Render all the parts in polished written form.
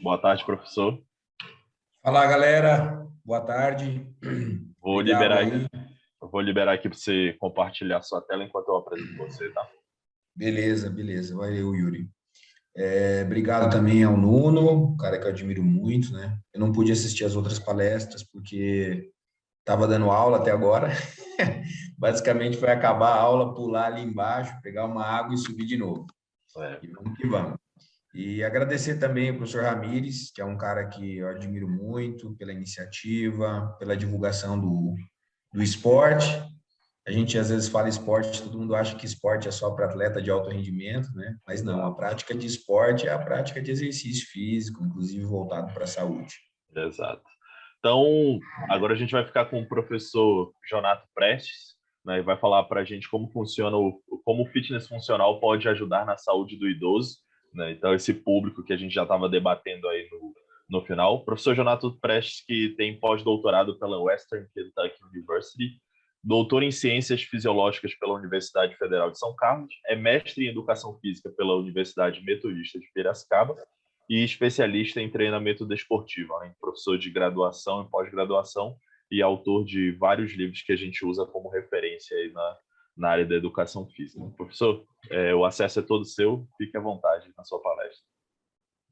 Boa tarde, professor. Fala, galera. Boa tarde. Vou Obrigado liberar, aí. vou liberar aqui para você compartilhar sua tela enquanto eu apresento você, tá? Beleza. Valeu, Yuri. Obrigado também ao Nuno, um cara que eu admiro muito, né? Eu não pude assistir as outras palestras porque estava dando aula até agora. Basicamente foi acabar a aula, pular ali embaixo, pegar uma água e subir de novo. É, E vamos que vamos. E agradecer também ao professor Ramires, que é um cara que eu admiro muito pela iniciativa, pela divulgação do esporte. A gente às vezes fala esporte, todo mundo acha que esporte é só para atleta de alto rendimento, né? Mas não, a prática de esporte é a prática de exercício físico, inclusive voltado para a saúde. exato. Então, agora a gente vai ficar com o professor Jonato Prestes, né, e vai falar para a gente como funciona, como o fitness funcional pode ajudar na saúde do idoso, né? Então, esse público que a gente já estava debatendo aí no final. O professor Jonato Prestes, que tem pós-doutorado pela Western Kentucky University, doutor em Ciências Fisiológicas pela Universidade Federal de São Carlos, é mestre em Educação Física pela Universidade Metodista de Piracicaba e especialista em treinamento desportivo, além de professor de graduação e pós-graduação e autor de vários livros que a gente usa como referência aí na área da educação física. Professor, o acesso é todo seu, fique à vontade na sua palestra.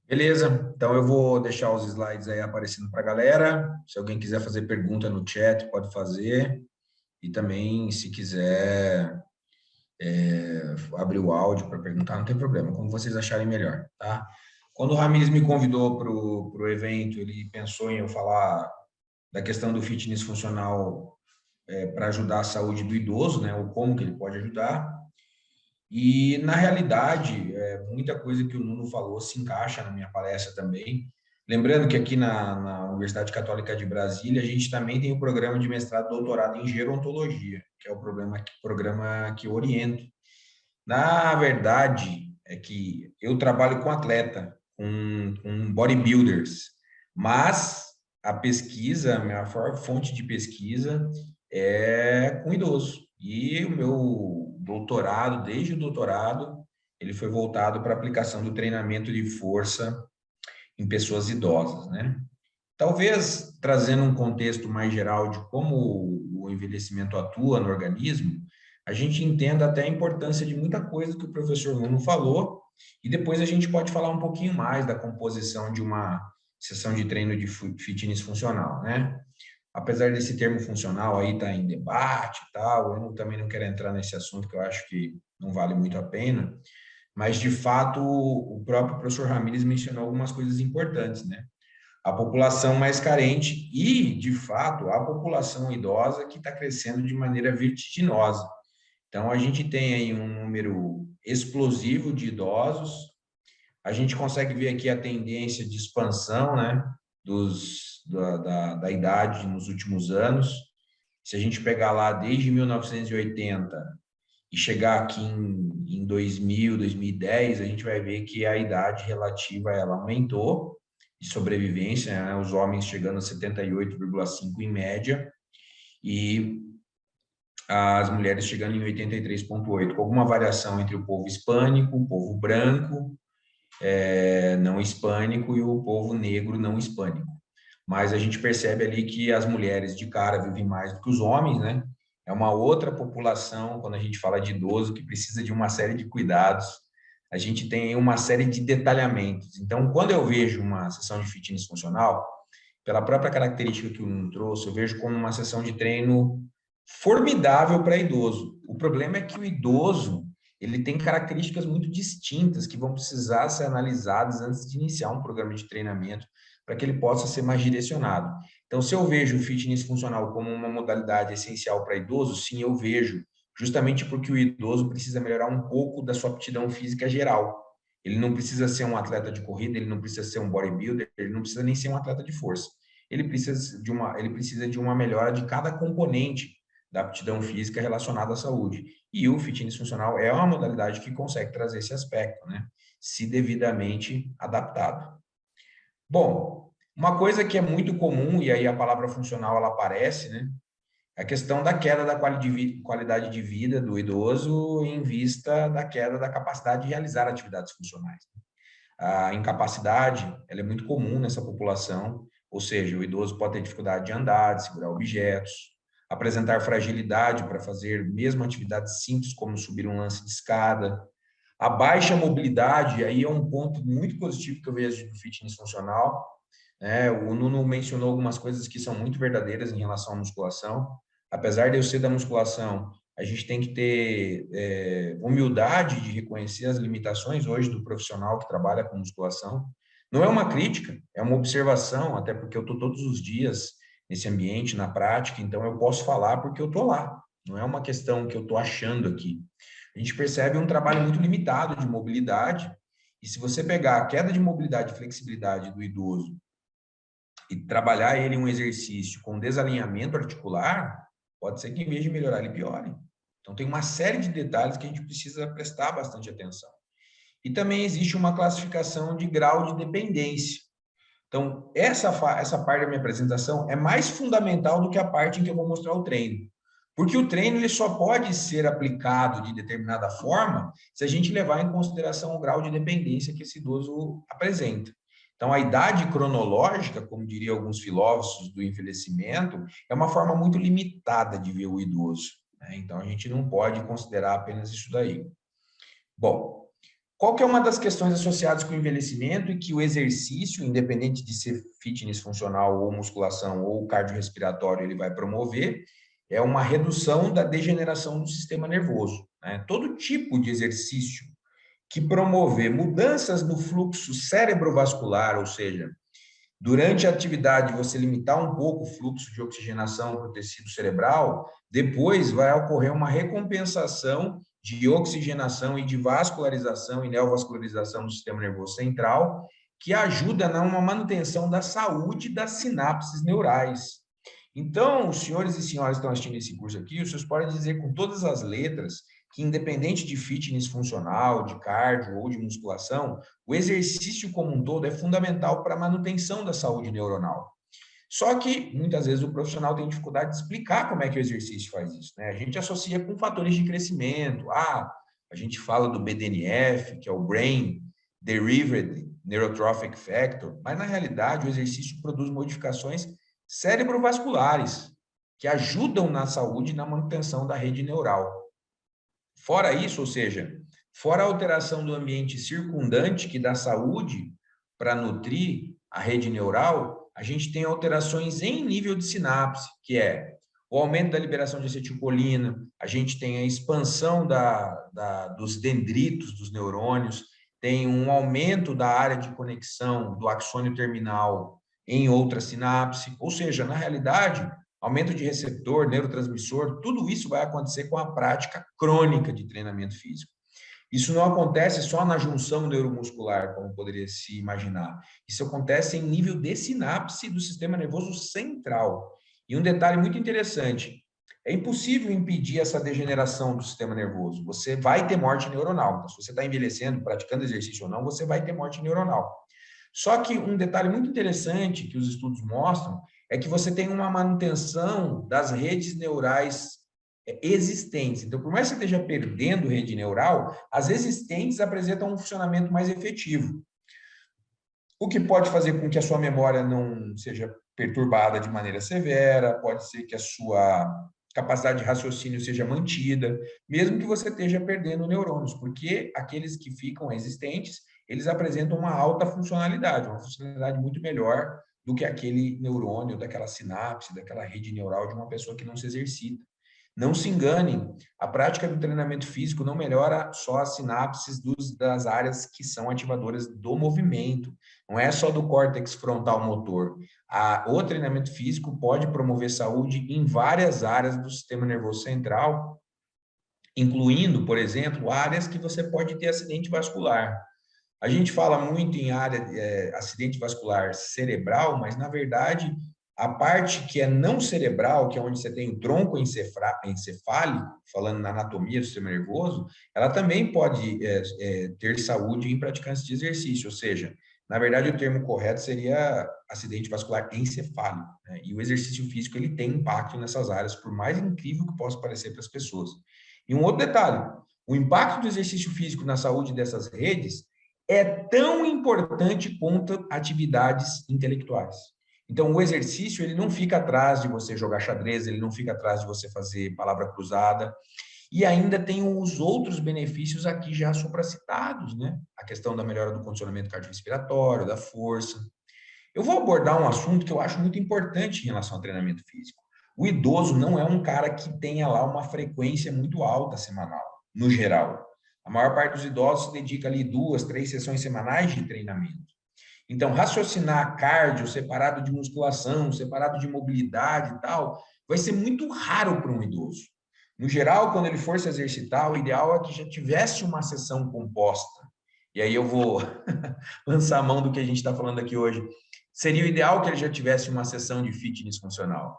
Beleza, então eu vou deixar os slides aí aparecendo para a galera. Se alguém quiser fazer pergunta no chat, pode fazer. E também, se quiser abrir o áudio para perguntar, não tem problema, como vocês acharem melhor, tá? Quando o Ramires me convidou para o evento, ele pensou em eu falar da questão do fitness funcional para ajudar a saúde do idoso, né? Ou como que ele pode ajudar. E, na realidade, muita coisa que o Nuno falou se encaixa na minha palestra também. Lembrando que aqui na Universidade Católica de Brasília, a gente também tem o programa de mestrado e doutorado em gerontologia, que é o programa que eu oriento. Na verdade, é que eu trabalho com atleta, com bodybuilders, mas a pesquisa, a minha fonte de pesquisa é com idoso. E o meu doutorado, desde o doutorado, ele foi voltado para a aplicação do treinamento de força em pessoas idosas, né? Talvez trazendo um contexto mais geral de como o envelhecimento atua no organismo, a gente entenda até a importância de muita coisa que o professor Nuno falou, e depois a gente pode falar um pouquinho mais da composição de uma sessão de treino de fitness funcional, né? Apesar desse termo funcional aí estar em debate e tal, também não quero entrar nesse assunto que eu acho que não vale muito a pena, mas de fato o próprio professor Ramires mencionou algumas coisas importantes, né? A população mais carente e, de fato, a população idosa que está crescendo de maneira vertiginosa. Então, a gente tem aí um número explosivo de idosos, a gente consegue ver aqui a tendência de expansão, né, da idade nos últimos anos. Se a gente pegar lá desde 1980 e chegar aqui em 2000, 2010, a gente vai ver que a idade relativa ela aumentou de sobrevivência, né? Os homens chegando a 78,5 em média e as mulheres chegando em 83,8, com alguma variação entre o povo hispânico, o povo branco, não hispânico e o povo negro não hispânico. Mas a gente percebe ali que as mulheres de cara vivem mais do que os homens, né? É uma outra população, quando a gente fala de idoso, que precisa de uma série de cuidados. A gente tem uma série de detalhamentos. Então, quando eu vejo uma sessão de fitness funcional, pela própria característica que o Nuno trouxe, eu vejo como uma sessão de treino formidável para idoso. O problema é que o idoso, ele tem características muito distintas que vão precisar ser analisadas antes de iniciar um programa de treinamento para que ele possa ser mais direcionado. Então, se eu vejo o fitness funcional como uma modalidade essencial para idoso, sim, eu vejo, justamente porque o idoso precisa melhorar um pouco da sua aptidão física geral. Ele não precisa ser um atleta de corrida, ele não precisa ser um bodybuilder, ele não precisa nem ser um atleta de força. Ele precisa de uma melhora de cada componente da aptidão física relacionada à saúde. E o fitness funcional é uma modalidade que consegue trazer esse aspecto, né? Se devidamente adaptado. Bom, uma coisa que é muito comum, e aí a palavra funcional ela aparece, né? É a questão da queda da qualidade de vida do idoso em vista da queda da capacidade de realizar atividades funcionais. A incapacidade, ela é muito comum nessa população, ou seja, o idoso pode ter dificuldade de andar, de segurar objetos, apresentar fragilidade para fazer mesmo atividades simples, como subir um lance de escada. A baixa mobilidade, aí é um ponto muito positivo que eu vejo do fitness funcional, né? O Nuno mencionou algumas coisas que são muito verdadeiras em relação à musculação. Apesar de eu ser da musculação, a gente tem que ter humildade de reconhecer as limitações hoje do profissional que trabalha com musculação. Não é uma crítica, é uma observação, até porque eu estou todos os dias nesse ambiente, na prática, então eu posso falar porque eu estou lá. Não é uma questão que eu estou achando aqui. A gente percebe um trabalho muito limitado de mobilidade, e se você pegar a queda de mobilidade e flexibilidade do idoso e trabalhar ele em um exercício com desalinhamento articular, pode ser que em vez de melhorar, ele piore. Então, tem uma série de detalhes que a gente precisa prestar bastante atenção. E também existe uma classificação de grau de dependência. Então, essa parte da minha apresentação é mais fundamental do que a parte em que eu vou mostrar o treino. Porque o treino ele só pode ser aplicado de determinada forma se a gente levar em consideração o grau de dependência que esse idoso apresenta. Então, a idade cronológica, como diriam alguns filósofos do envelhecimento, é uma forma muito limitada de ver o idoso, né? Então, a gente não pode considerar apenas isso daí. Bom, qual que é uma das questões associadas com o envelhecimento e que o exercício, independente de ser fitness funcional ou musculação ou cardiorrespiratório, ele vai promover, é uma redução da degeneração do sistema nervoso, né? Todo tipo de exercício que promover mudanças no fluxo cerebrovascular, ou seja, durante a atividade você limitar um pouco o fluxo de oxigenação para o tecido cerebral, depois vai ocorrer uma recompensação de oxigenação e de vascularização e neovascularização do sistema nervoso central, que ajuda na uma manutenção da saúde das sinapses neurais. Então, os senhores e senhoras que estão assistindo esse curso aqui, os senhores podem dizer com todas as letras que, independente de fitness funcional, de cardio ou de musculação, o exercício como um todo é fundamental para a manutenção da saúde neuronal. Só que, muitas vezes, o profissional tem dificuldade de explicar como é que o exercício faz isso, né? A gente associa com fatores de crescimento. A gente fala do BDNF, que é o Brain Derived Neurotrophic Factor, mas, na realidade, o exercício produz modificações cerebrovasculares, que ajudam na saúde e na manutenção da rede neural. Fora isso, ou seja, fora a alteração do ambiente circundante, que dá saúde para nutrir a rede neural, a gente tem alterações em nível de sinapse, que é o aumento da liberação de acetilcolina, a gente tem a expansão dos dendritos dos neurônios, tem um aumento da área de conexão do axônio terminal em outra sinapse, ou seja, na realidade, aumento de receptor, neurotransmissor, tudo isso vai acontecer com a prática crônica de treinamento físico. Isso não acontece só na junção neuromuscular, como poderia se imaginar. Isso acontece em nível de sinapse do sistema nervoso central. E um detalhe muito interessante, é impossível impedir essa degeneração do sistema nervoso. Você vai ter morte neuronal. Então, se você está envelhecendo, praticando exercício ou não, você vai ter morte neuronal. Só que um detalhe muito interessante que os estudos mostram é que você tem uma manutenção das redes neurais existentes. Então, por mais que você esteja perdendo rede neural, as existentes apresentam um funcionamento mais efetivo. O que pode fazer com que a sua memória não seja perturbada de maneira severa, pode ser que a sua capacidade de raciocínio seja mantida, mesmo que você esteja perdendo neurônios, porque aqueles que ficam existentes, eles apresentam uma alta funcionalidade, uma funcionalidade muito melhor do que aquele neurônio, daquela sinapse, daquela rede neural de uma pessoa que não se exercita. Não se enganem, a prática do treinamento físico não melhora só as sinapses das áreas que são ativadoras do movimento, não é só do córtex frontal motor. O treinamento físico pode promover saúde em várias áreas do sistema nervoso central, incluindo, por exemplo, áreas que você pode ter acidente vascular. A gente fala muito em acidente vascular cerebral, mas, na verdade, a parte que é não cerebral, que é onde você tem o tronco encefálico, falando na anatomia do sistema nervoso, ela também pode ter saúde em praticantes de exercício, ou seja, na verdade, o termo correto seria acidente vascular encefálico, né? E o exercício físico ele tem impacto nessas áreas, por mais incrível que possa parecer para as pessoas. E um outro detalhe, o impacto do exercício físico na saúde dessas redes é tão importante quanto atividades intelectuais. Então, o exercício, ele não fica atrás de você jogar xadrez, ele não fica atrás de você fazer palavra cruzada, e ainda tem os outros benefícios aqui já supracitados, né? A questão da melhora do condicionamento cardiorrespiratório, da força. Eu vou abordar um assunto que eu acho muito importante em relação ao treinamento físico. O idoso não é um cara que tenha lá uma frequência muito alta semanal, no geral. A maior parte dos idosos se dedica ali 2, 3 sessões semanais de treinamento. Então, raciocinar cardio separado de musculação, separado de mobilidade e tal, vai ser muito raro para um idoso. No geral, quando ele for se exercitar, o ideal é que já tivesse uma sessão composta. E aí eu vou lançar a mão do que a gente está falando aqui hoje. Seria o ideal que ele já tivesse uma sessão de fitness funcional.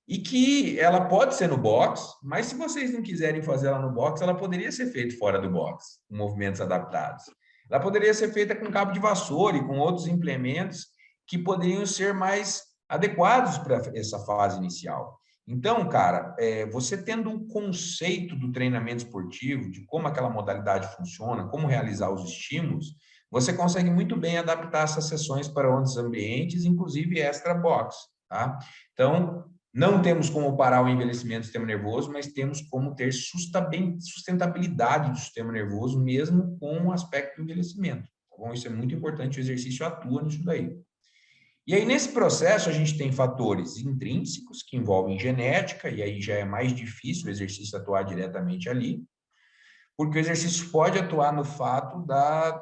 E que ela pode ser no box, mas se vocês não quiserem fazer ela no box, ela poderia ser feita fora do box, com movimentos adaptados. Ela poderia ser feita com cabo de vassoura e com outros implementos que poderiam ser mais adequados para essa fase inicial. Então, cara, você tendo um conceito do treinamento esportivo, de como aquela modalidade funciona, como realizar os estímulos, você consegue muito bem adaptar essas sessões para outros ambientes, inclusive extra box, tá? Então, não temos como parar o envelhecimento do sistema nervoso, mas temos como ter sustentabilidade do sistema nervoso, mesmo com o aspecto do envelhecimento. Tá bom? Isso é muito importante, o exercício atua nisso daí. E aí, nesse processo, a gente tem fatores intrínsecos, que envolvem genética, e aí já é mais difícil o exercício atuar diretamente ali, porque o exercício pode atuar no fato da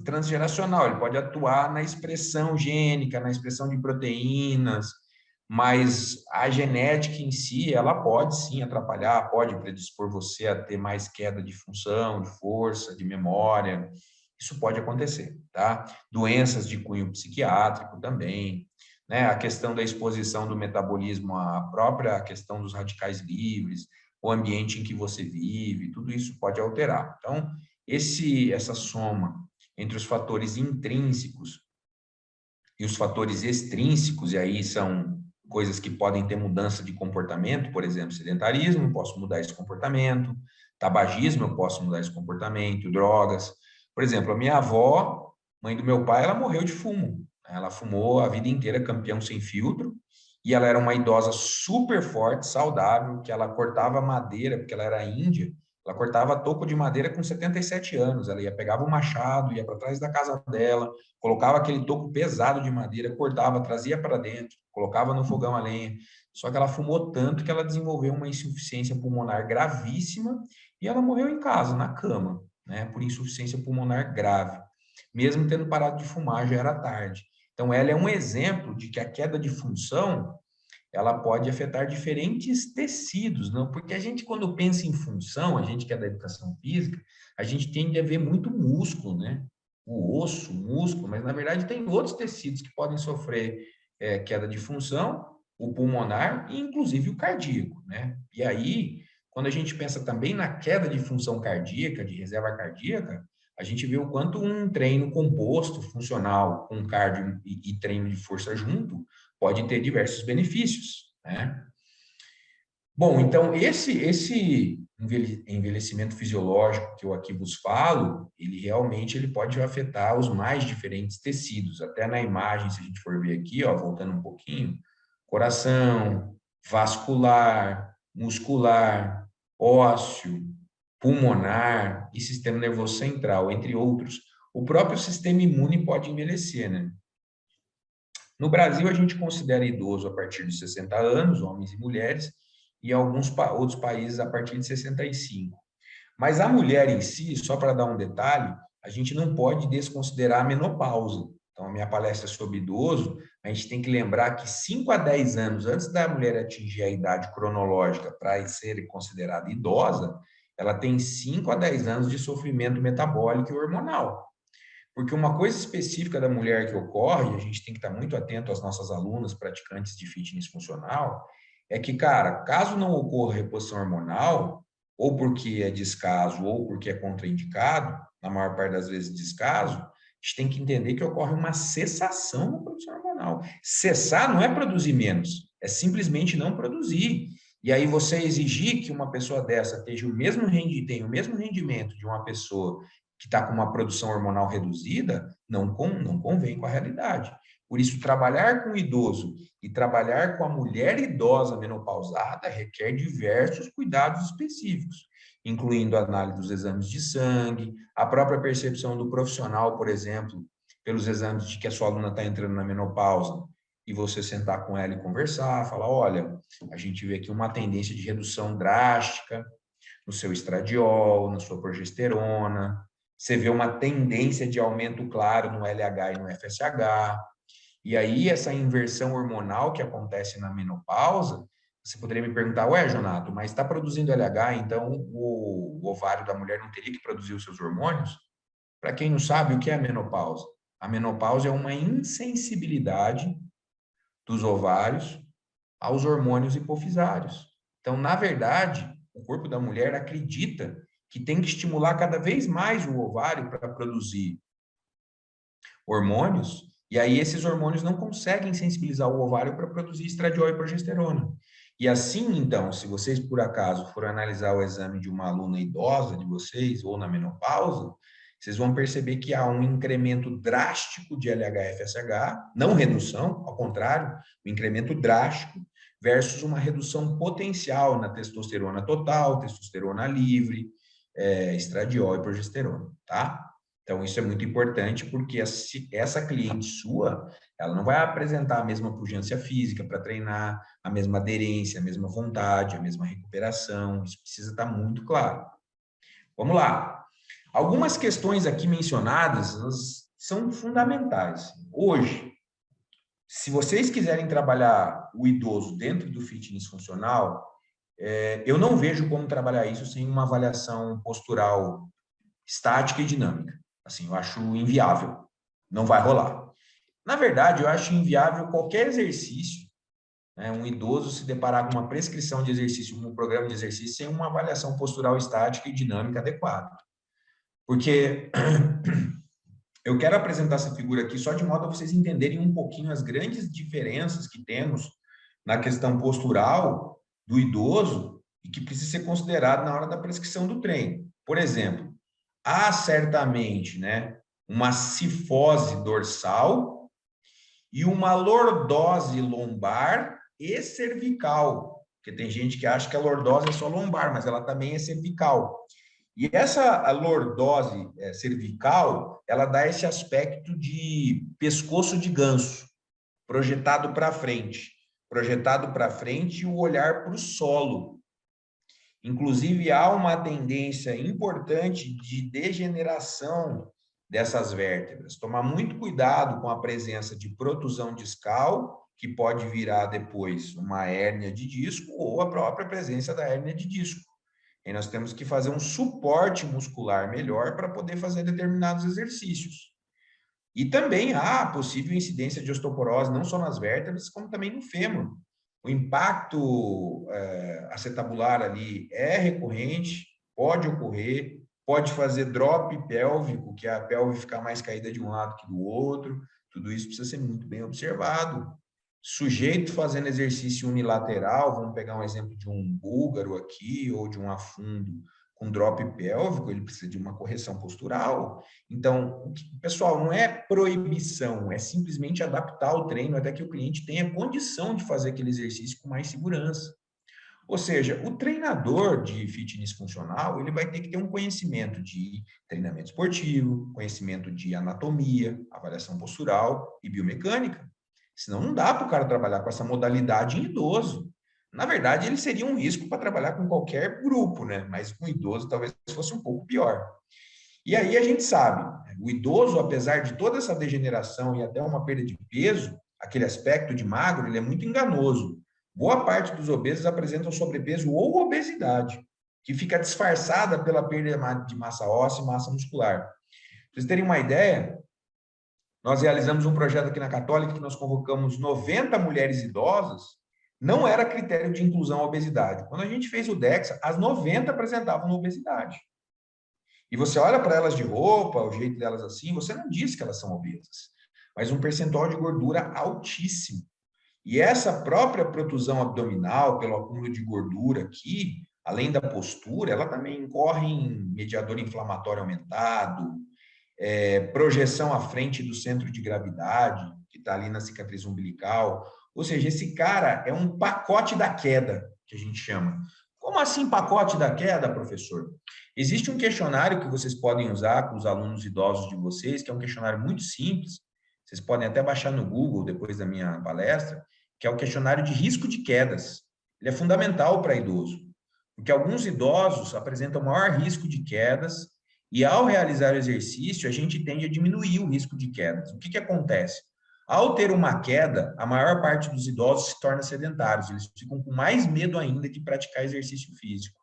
transgeracional, ele pode atuar na expressão gênica, na expressão de proteínas, mas a genética em si, ela pode sim atrapalhar, pode predispor você a ter mais queda de função, de força, de memória. Isso pode acontecer, tá? Doenças de cunho psiquiátrico também, né? A questão da exposição do metabolismo à própria questão dos radicais livres, o ambiente em que você vive, tudo isso pode alterar. Então, essa soma entre os fatores intrínsecos e os fatores extrínsecos, e aí são coisas que podem ter mudança de comportamento, por exemplo, sedentarismo, eu posso mudar esse comportamento, tabagismo, eu posso mudar esse comportamento, drogas. Por exemplo, a minha avó, mãe do meu pai, ela morreu de fumo. Ela fumou a vida inteira, campeão sem filtro, e ela era uma idosa super forte, saudável, que ela cortava madeira, porque ela era índia, ela cortava toco de madeira com 77 anos. Ela pegava o machado, ia para trás da casa dela, colocava aquele toco pesado de madeira, cortava, trazia para dentro, colocava no fogão a lenha. Só que ela fumou tanto que ela desenvolveu uma insuficiência pulmonar gravíssima e ela morreu em casa, na cama, né, por insuficiência pulmonar grave. Mesmo tendo parado de fumar, já era tarde. Então, ela é um exemplo de que a queda de função ela pode afetar diferentes tecidos, não? Porque a gente, quando pensa em função, a gente que é da educação física, a gente tende a ver muito músculo, né? O osso, o músculo, mas na verdade tem outros tecidos que podem sofrer queda de função, o pulmonar e inclusive o cardíaco, né? E aí, quando a gente pensa também na queda de função cardíaca, de reserva cardíaca, a gente vê o quanto um treino composto, funcional, com cardio e treino de força junto, pode ter diversos benefícios, né? Bom, então, esse envelhecimento fisiológico que eu aqui vos falo, ele pode afetar os mais diferentes tecidos. Até na imagem, se a gente for ver aqui, ó, voltando um pouquinho, coração, vascular, muscular, ósseo, pulmonar e sistema nervoso central, entre outros. O próprio sistema imune pode envelhecer, né? No Brasil, a gente considera idoso a partir de 60 anos, homens e mulheres, e alguns outros países a partir de 65. Mas a mulher em si, só para dar um detalhe, a gente não pode desconsiderar a menopausa. Então, a minha palestra sobre idoso, a gente tem que lembrar que 5 a 10 anos antes da mulher atingir a idade cronológica para ser considerada idosa, ela tem 5 a 10 anos de sofrimento metabólico e hormonal. Porque uma coisa específica da mulher que ocorre, a gente tem que estar muito atento às nossas alunas praticantes de fitness funcional, é que, cara, caso não ocorra reposição hormonal, ou porque é descaso, ou porque é contraindicado, na maior parte das vezes descaso, a gente tem que entender que ocorre uma cessação na produção hormonal. Cessar não é produzir menos, é simplesmente não produzir. E aí você exigir que uma pessoa dessa tenha o mesmo rendimento de uma pessoa que está com uma produção hormonal reduzida, não convém com a realidade. Por isso, trabalhar com o idoso e trabalhar com a mulher idosa menopausada requer diversos cuidados específicos, incluindo a análise dos exames de sangue, a própria percepção do profissional, por exemplo, pelos exames de que a sua aluna está entrando na menopausa, e você sentar com ela e conversar, falar, olha, a gente vê aqui uma tendência de redução drástica no seu estradiol, na sua progesterona, você vê uma tendência de aumento claro no LH e no FSH, e aí essa inversão hormonal que acontece na menopausa, você poderia me perguntar, ué, Jonato, mas está produzindo LH, então o ovário da mulher não teria que produzir os seus hormônios? Para quem não sabe, o que é a menopausa? A menopausa é uma insensibilidade dos ovários aos hormônios hipofisários. Então, na verdade, o corpo da mulher acredita que tem que estimular cada vez mais o ovário para produzir hormônios, e aí esses hormônios não conseguem sensibilizar o ovário para produzir estradiol e progesterona. E assim, então, se vocês por acaso forem analisar o exame de uma aluna idosa de vocês, ou na menopausa, vocês vão perceber que há um incremento drástico de LH-FSH, não redução, ao contrário, um incremento drástico, versus uma redução potencial na testosterona total, testosterona livre, estradiol e progesterona, tá? Então, isso é muito importante porque essa cliente sua, ela não vai apresentar a mesma pujança física para treinar, a mesma aderência, a mesma vontade, a mesma recuperação. Isso precisa estar muito claro. Vamos lá. Algumas questões aqui mencionadas são fundamentais. Hoje, se vocês quiserem trabalhar o idoso dentro do fitness funcional, eu não vejo como trabalhar isso sem uma avaliação postural estática e dinâmica. Assim, eu acho inviável. Não vai rolar. Na verdade, eu acho inviável qualquer exercício, né, um idoso se deparar com uma prescrição de exercício, um programa de exercício, sem uma avaliação postural estática e dinâmica adequada. Porque eu quero apresentar essa figura aqui só de modo a vocês entenderem um pouquinho as grandes diferenças que temos na questão postural do idoso e que precisa ser considerado na hora da prescrição do treino. Por exemplo, há certamente, né, uma cifose dorsal e uma lordose lombar e cervical, porque tem gente que acha que a lordose é só lombar, mas ela também é cervical. E essa lordose cervical, ela dá esse aspecto de pescoço de ganso, projetado para frente e o olhar para o solo. Inclusive, há uma tendência importante de degeneração dessas vértebras. Tomar muito cuidado com a presença de protusão discal, que pode virar depois uma hérnia de disco, ou a própria presença da hérnia de disco. E nós temos que fazer um suporte muscular melhor para poder fazer determinados exercícios. E também há possível incidência de osteoporose, não só nas vértebras, como também no fêmur. O impacto acetabular ali é recorrente, pode ocorrer, pode fazer drop pélvico, que é a pelve ficar mais caída de um lado que do outro. Tudo isso precisa ser muito bem observado. Sujeito fazendo exercício unilateral, vamos pegar um exemplo de um búlgaro aqui, ou de um afundo com drop pélvico, ele precisa de uma correção postural. Então, pessoal, não é proibição, é simplesmente adaptar o treino até que o cliente tenha condição de fazer aquele exercício com mais segurança. Ou seja, o treinador de fitness funcional, ele vai ter que ter um conhecimento de treinamento esportivo, conhecimento de anatomia, avaliação postural e biomecânica. Senão não dá para o cara trabalhar com essa modalidade em idoso. Na verdade, ele seria um risco para trabalhar com qualquer grupo, né? Mas com idoso talvez fosse um pouco pior. E aí a gente sabe, o idoso, apesar de toda essa degeneração e até uma perda de peso, aquele aspecto de magro, ele é muito enganoso. Boa parte dos obesos apresentam sobrepeso ou obesidade, que fica disfarçada pela perda de massa óssea e massa muscular. Para vocês terem uma ideia, nós realizamos um projeto aqui na Católica que nós convocamos 90 mulheres idosas, não era critério de inclusão a obesidade. Quando a gente fez o DEXA, as 90 apresentavam obesidade. E você olha para elas de roupa, o jeito delas assim, você não diz que elas são obesas, mas um percentual de gordura altíssimo. E essa própria protusão abdominal, pelo acúmulo de gordura aqui, além da postura, ela também incorre em mediador inflamatório aumentado, projeção à frente do centro de gravidade, que está ali na cicatriz umbilical. Ou seja, esse cara é um pacote da queda, que a gente chama. Como assim pacote da queda, professor? Existe um questionário que vocês podem usar com os alunos idosos de vocês, que é um questionário muito simples, vocês podem até baixar no Google depois da minha palestra, que é o questionário de risco de quedas. Ele é fundamental para idoso, porque alguns idosos apresentam maior risco de quedas e, ao realizar o exercício, a gente tende a diminuir o risco de quedas. O que acontece? Ao ter uma queda, a maior parte dos idosos se torna sedentários, eles ficam com mais medo ainda de praticar exercício físico,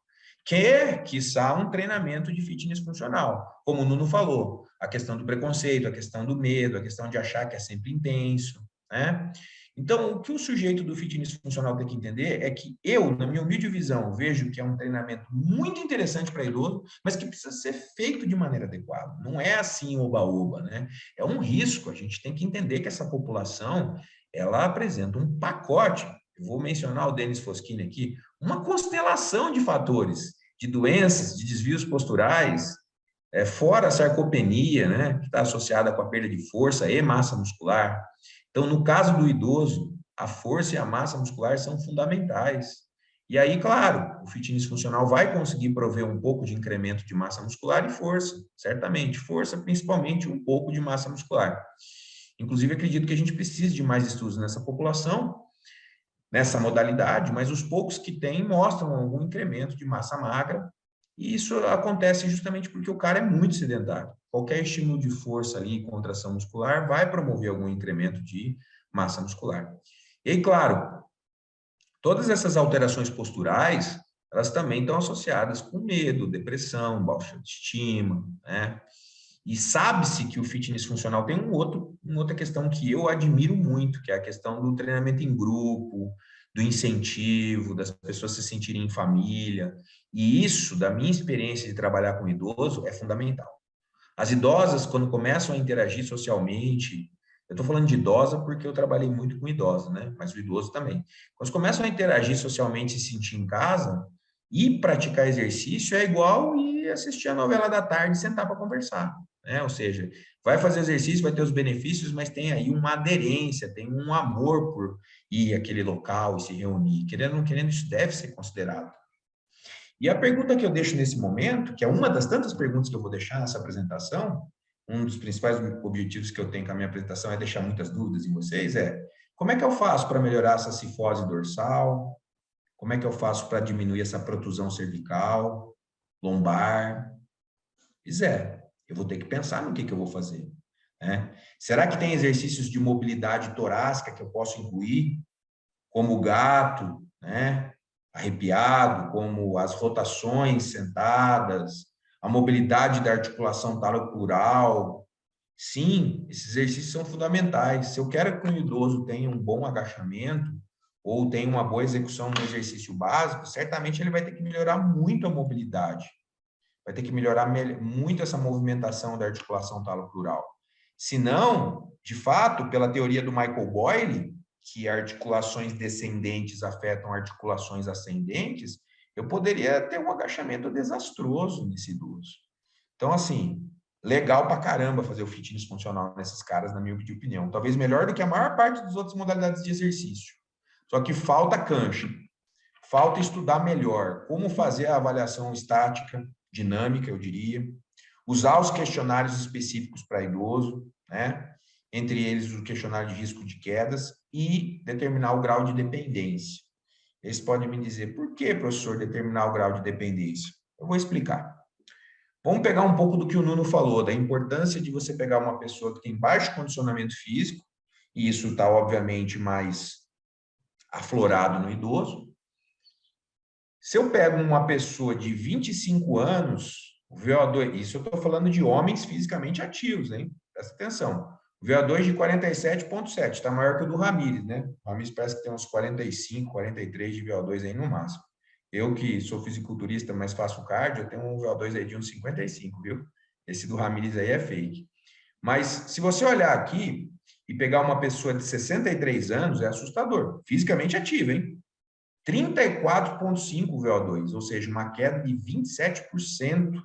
quiçá, um treinamento de fitness funcional. Como o Nuno falou, a questão do preconceito, a questão do medo, a questão de achar que é sempre intenso, né? Então, o que o sujeito do fitness funcional tem que entender é que eu, na minha humilde visão, vejo que é um treinamento muito interessante para idoso, mas que precisa ser feito de maneira adequada. Não é assim oba-oba, né? É um risco. A gente tem que entender que essa população, ela apresenta um pacote. Eu vou mencionar o Denis Foschini aqui, uma constelação de fatores, de doenças, de desvios posturais, fora a sarcopenia, né, que está associada com a perda de força e massa muscular. Então, no caso do idoso, a força e a massa muscular são fundamentais. E aí, claro, o fitness funcional vai conseguir prover um pouco de incremento de massa muscular e força, certamente. Força, principalmente, um pouco de massa muscular. Inclusive, acredito que a gente precise de mais estudos nessa população, nessa modalidade, mas os poucos que tem mostram algum incremento de massa magra, e isso acontece justamente porque o cara é muito sedentário. Qualquer estímulo de força ali, contração muscular, vai promover algum incremento de massa muscular. E aí, claro, todas essas alterações posturais, elas também estão associadas com medo, depressão, baixa autoestima, né? E sabe-se que o fitness funcional tem uma outra questão que eu admiro muito, que é a questão do treinamento em grupo, do incentivo, das pessoas se sentirem em família. E isso, da minha experiência de trabalhar com idoso, é fundamental. As idosas, quando começam a interagir socialmente, eu estou falando de idosa porque eu trabalhei muito com idosa, né? Mas o idoso também. Quando começam a interagir socialmente e se sentir em casa, e praticar exercício é igual e assistir a novela da tarde e sentar para conversar, né? Ou seja, vai fazer exercício, vai ter os benefícios, mas tem aí uma aderência, tem um amor por ir àquele local e se reunir. Querendo ou não querendo, isso deve ser considerado. E a pergunta que eu deixo nesse momento, que é uma das tantas perguntas que eu vou deixar nessa apresentação, um dos principais objetivos que eu tenho com a minha apresentação é deixar muitas dúvidas em vocês, como é que eu faço para melhorar essa cifose dorsal? Como é que eu faço para diminuir essa protusão cervical, lombar? Pois eu vou ter que pensar no que eu vou fazer, né? Será que tem exercícios de mobilidade torácica que eu posso incluir, como o gato, né? Arrepiado, como as rotações sentadas, a mobilidade da articulação talocrural? Sim, esses exercícios são fundamentais. Se eu quero que um idoso tenha um bom agachamento ou tenha uma boa execução no exercício básico, certamente ele vai ter que melhorar muito a mobilidade, vai ter que melhorar muito essa movimentação da articulação talocrural. Se não, de fato, pela teoria do Michael Boyle, que articulações descendentes afetam articulações ascendentes, eu poderia ter um agachamento desastroso nesse idoso. Então, assim, legal pra caramba fazer o fitness funcional nesses caras, na minha opinião. Talvez melhor do que a maior parte das outras modalidades de exercício. Só que falta cancha, falta estudar melhor como fazer a avaliação estática, dinâmica, eu diria, usar os questionários específicos para idoso, né? Entre eles o questionário de risco de quedas e determinar o grau de dependência. Eles podem me dizer, por que, professor, determinar o grau de dependência? Eu vou explicar. Vamos pegar um pouco do que o Nuno falou, da importância de você pegar uma pessoa que tem baixo condicionamento físico, e isso está, obviamente, mais aflorado no idoso. Se eu pego uma pessoa de 25 anos, o VO2, isso eu estou falando de homens fisicamente ativos, hein? Presta atenção. O VO2 de 47,7, está maior que o do Ramires, né? O Ramires parece que tem uns 45, 43 de VO2 aí no máximo. Eu que sou fisiculturista, mas faço cardio, eu tenho um VO2 aí de uns 55, viu? Esse do Ramires aí é fake. Mas se você olhar aqui e pegar uma pessoa de 63 anos, é assustador. Fisicamente ativa, hein? 34,5 VO2, ou seja, uma queda de 27%,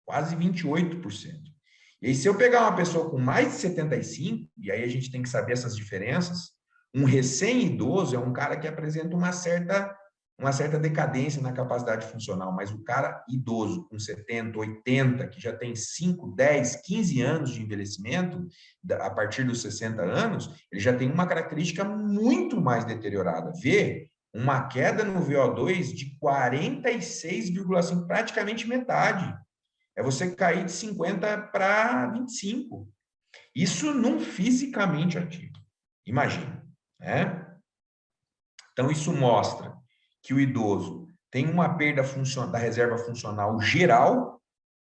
quase 28%. E aí, se eu pegar uma pessoa com mais de 75, e aí a gente tem que saber essas diferenças, um recém-idoso é um cara que apresenta uma certa decadência na capacidade funcional, mas o cara idoso com 70, 80, que já tem 5, 10, 15 anos de envelhecimento, a partir dos 60 anos, ele já tem uma característica muito mais deteriorada. Vê uma queda no VO2 de 46,5, praticamente metade. É você cair de 50 para 25. Isso num fisicamente ativo. Imagina, né? Então, isso mostra que o idoso tem uma perda da reserva funcional geral,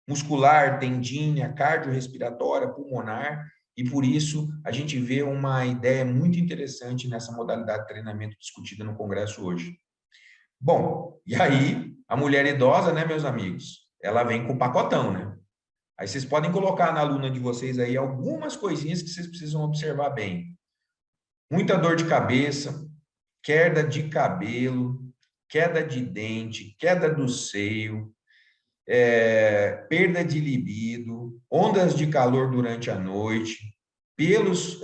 muscular, tendínea, cardiorrespiratória, pulmonar, e por isso a gente vê uma ideia muito interessante nessa modalidade de treinamento discutida no Congresso hoje. Bom, e aí, a mulher idosa, né, meus amigos, ela vem com o pacotão, né? Aí vocês podem colocar na aluna de vocês aí algumas coisinhas que vocês precisam observar bem. Muita dor de cabeça, queda de cabelo, queda de dente, queda do seio, perda de libido, ondas de calor durante a noite, pelos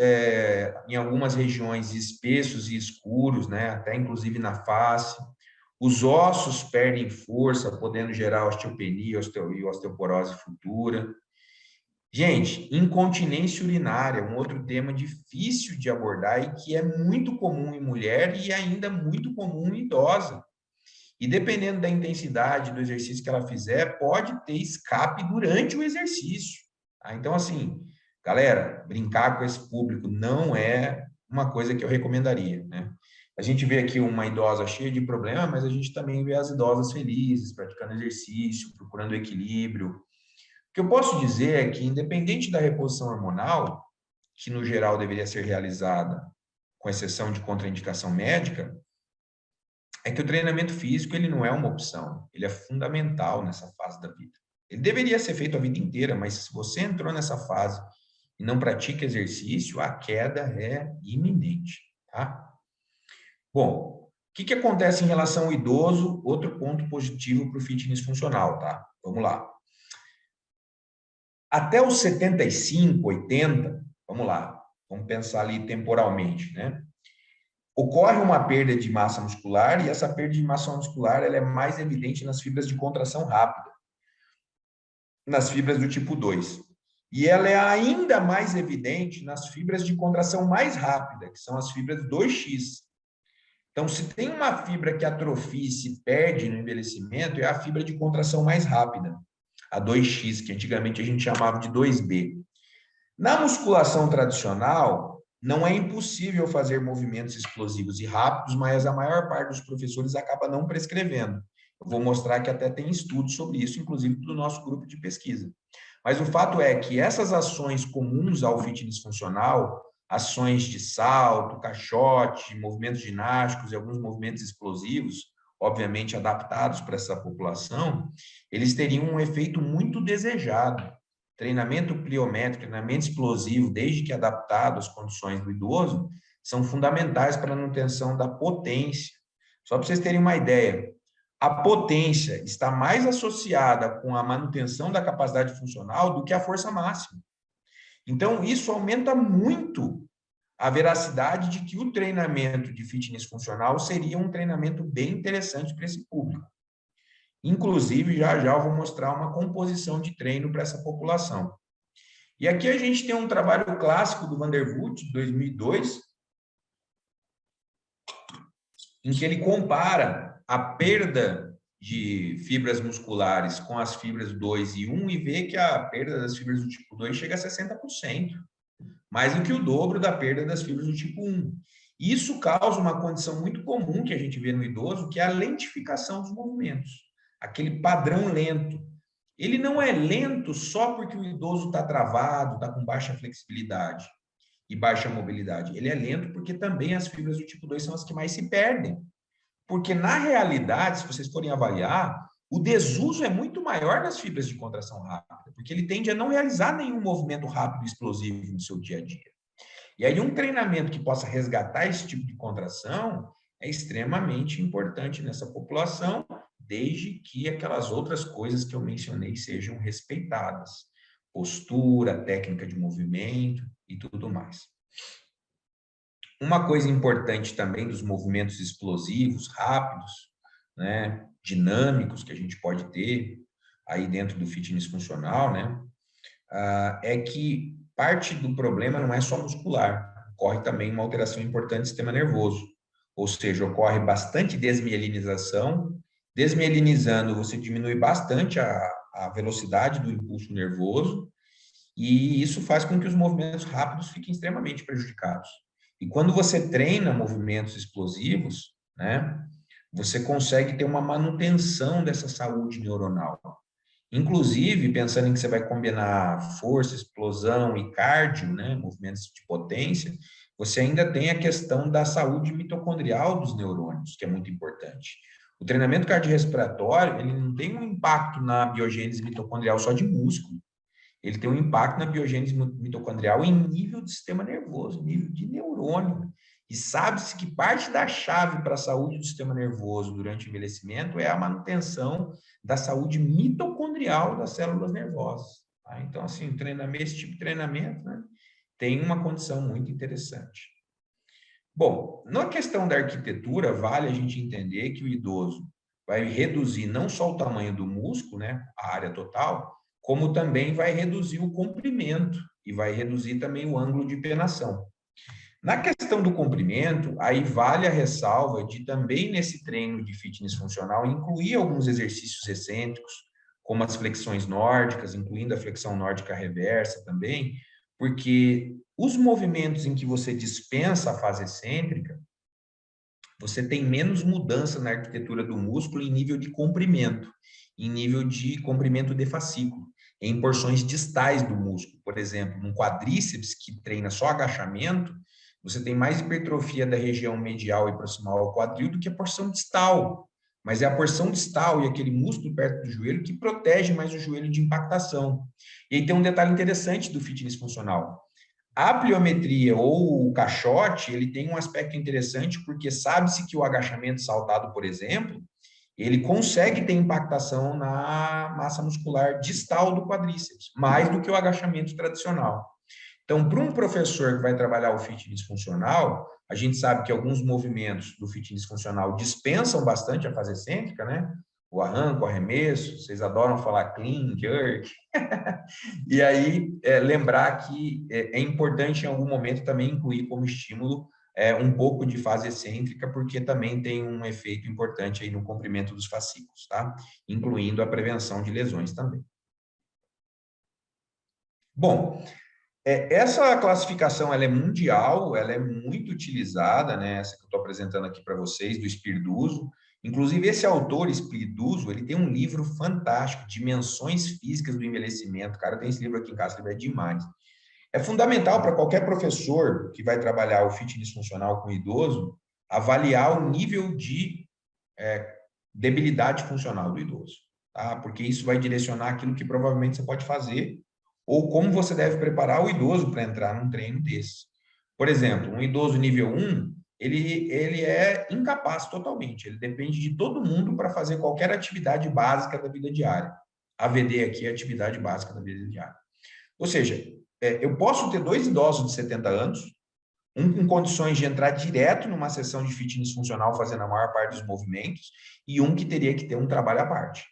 em algumas regiões espessos e escuros, né, até inclusive na face. Os ossos perdem força, podendo gerar osteopenia e osteoporose futura. Gente, incontinência urinária, um outro tema difícil de abordar e que é muito comum em mulher e ainda muito comum em idosa. E dependendo da intensidade do exercício que ela fizer, pode ter escape durante o exercício. Tá? Então, assim, galera, brincar com esse público não é uma coisa que eu recomendaria, né? A gente vê aqui uma idosa cheia de problema, mas a gente também vê as idosas felizes, praticando exercício, procurando equilíbrio. O que eu posso dizer é que, independente da reposição hormonal, que no geral deveria ser realizada, com exceção de contraindicação médica, é que o treinamento físico ele não é uma opção, ele é fundamental nessa fase da vida. Ele deveria ser feito a vida inteira, mas se você entrou nessa fase e não pratica exercício, a queda é iminente, tá? Bom, o que acontece em relação ao idoso? Outro ponto positivo para o fitness funcional, tá? Vamos lá. Até os 75, 80, vamos lá, vamos pensar ali temporalmente, né? Ocorre uma perda de massa muscular e essa perda de massa muscular ela é mais evidente nas fibras de contração rápida, nas fibras do tipo 2. E ela é ainda mais evidente nas fibras de contração mais rápida, que são as fibras 2X. Então, se tem uma fibra que atrofia e se perde no envelhecimento, é a fibra de contração mais rápida, a 2X, que antigamente a gente chamava de 2B. Na musculação tradicional, não é impossível fazer movimentos explosivos e rápidos, mas a maior parte dos professores acaba não prescrevendo. Eu vou mostrar que até tem estudos sobre isso, inclusive do nosso grupo de pesquisa. Mas o fato é que essas ações comuns ao fitness funcional, ações de salto, caixote, movimentos ginásticos e alguns movimentos explosivos, obviamente adaptados para essa população, eles teriam um efeito muito desejado. Treinamento pliométrico, treinamento explosivo, desde que adaptado às condições do idoso, são fundamentais para a manutenção da potência. Só para vocês terem uma ideia, a potência está mais associada com a manutenção da capacidade funcional do que a força máxima. Então, isso aumenta muito a veracidade de que o treinamento de fitness funcional seria um treinamento bem interessante para esse público. Inclusive, já eu vou mostrar uma composição de treino para essa população. E aqui a gente tem um trabalho clássico do Van der Voort, de 2002, em que ele compara a perda de fibras musculares com as fibras 2 e 1 e vê que a perda das fibras do tipo 2 chega a 60%, mais do que o dobro da perda das fibras do tipo 1. Isso causa uma condição muito comum que a gente vê no idoso, que é a lentificação dos movimentos, aquele padrão lento. Ele não é lento só porque o idoso está travado, está com baixa flexibilidade e baixa mobilidade. Ele é lento porque também as fibras do tipo 2 são as que mais se perdem. Porque, na realidade, se vocês forem avaliar, o desuso é muito maior nas fibras de contração rápida, porque ele tende a não realizar nenhum movimento rápido e explosivo no seu dia a dia. E aí, um treinamento que possa resgatar esse tipo de contração é extremamente importante nessa população, desde que aquelas outras coisas que eu mencionei sejam respeitadas. Postura, técnica de movimento e tudo mais. Uma coisa importante também dos movimentos explosivos, rápidos, né, dinâmicos que a gente pode ter aí dentro do fitness funcional, né, é que parte do problema não é só muscular, ocorre também uma alteração importante do sistema nervoso, ou seja, ocorre bastante desmielinização. Desmielinizando, você diminui bastante a velocidade do impulso nervoso, e isso faz com que os movimentos rápidos fiquem extremamente prejudicados. E quando você treina movimentos explosivos, né, você consegue ter uma manutenção dessa saúde neuronal. Inclusive, pensando em que você vai combinar força, explosão e cardio, né, movimentos de potência, você ainda tem a questão da saúde mitocondrial dos neurônios, que é muito importante. O treinamento cardiorrespiratório, ele não tem um impacto na biogênese mitocondrial só de músculo. Ele tem um impacto na biogênese mitocondrial em nível de sistema nervoso, nível de neurônio. E sabe-se que parte da chave para a saúde do sistema nervoso durante o envelhecimento é a manutenção da saúde mitocondrial das células nervosas. Tá? Então, assim, esse tipo de treinamento, né, tem uma condição muito interessante. Bom, na questão da arquitetura, vale a gente entender que o idoso vai reduzir não só o tamanho do músculo, né, a área total, como também vai reduzir o comprimento e vai reduzir também o ângulo de penação. Na questão do comprimento, aí vale a ressalva de também nesse treino de fitness funcional incluir alguns exercícios excêntricos, como as flexões nórdicas, incluindo a flexão nórdica reversa também, porque os movimentos em que você dispensa a fase excêntrica, você tem menos mudança na arquitetura do músculo em nível de comprimento, em nível de comprimento de fascículo, em porções distais do músculo. Por exemplo, num quadríceps que treina só agachamento, você tem mais hipertrofia da região medial e proximal ao quadril do que a porção distal. Mas é a porção distal e aquele músculo perto do joelho que protege mais o joelho de impactação. E aí tem um detalhe interessante do fitness funcional. A pliometria ou o caixote, ele tem um aspecto interessante porque sabe-se que o agachamento saltado, por exemplo, ele consegue ter impactação na massa muscular distal do quadríceps, mais do que o agachamento tradicional. Então, para um professor que vai trabalhar o fitness funcional, a gente sabe que alguns movimentos do fitness funcional dispensam bastante a fase excêntrica, né? O arranco, o arremesso, vocês adoram falar clean, jerk. E aí, lembrar que é importante em algum momento também incluir como estímulo um pouco de fase excêntrica, porque também tem um efeito importante aí no comprimento dos fascículos, tá? Incluindo a prevenção de lesões também. Bom, essa classificação ela é mundial, ela é muito utilizada, né? Essa que eu estou apresentando aqui para vocês, do Spirduso. Inclusive, esse autor, Spirduso, ele tem um livro fantástico, Dimensões Físicas do Envelhecimento. Cara, eu tenho esse livro aqui em casa, esse livro é demais. É fundamental para qualquer professor que vai trabalhar o fitness funcional com o idoso, avaliar o nível de debilidade funcional do idoso, tá? Porque isso vai direcionar aquilo que provavelmente você pode fazer ou como você deve preparar o idoso para entrar num treino desse. Por exemplo, um idoso nível 1, ele é incapaz totalmente, ele depende de todo mundo para fazer qualquer atividade básica da vida diária. AVD aqui é atividade básica da vida diária. Ou seja, eu posso ter 2 idosos de 70 anos, um com condições de entrar direto numa sessão de fitness funcional fazendo a maior parte dos movimentos, e um que teria que ter um trabalho à parte,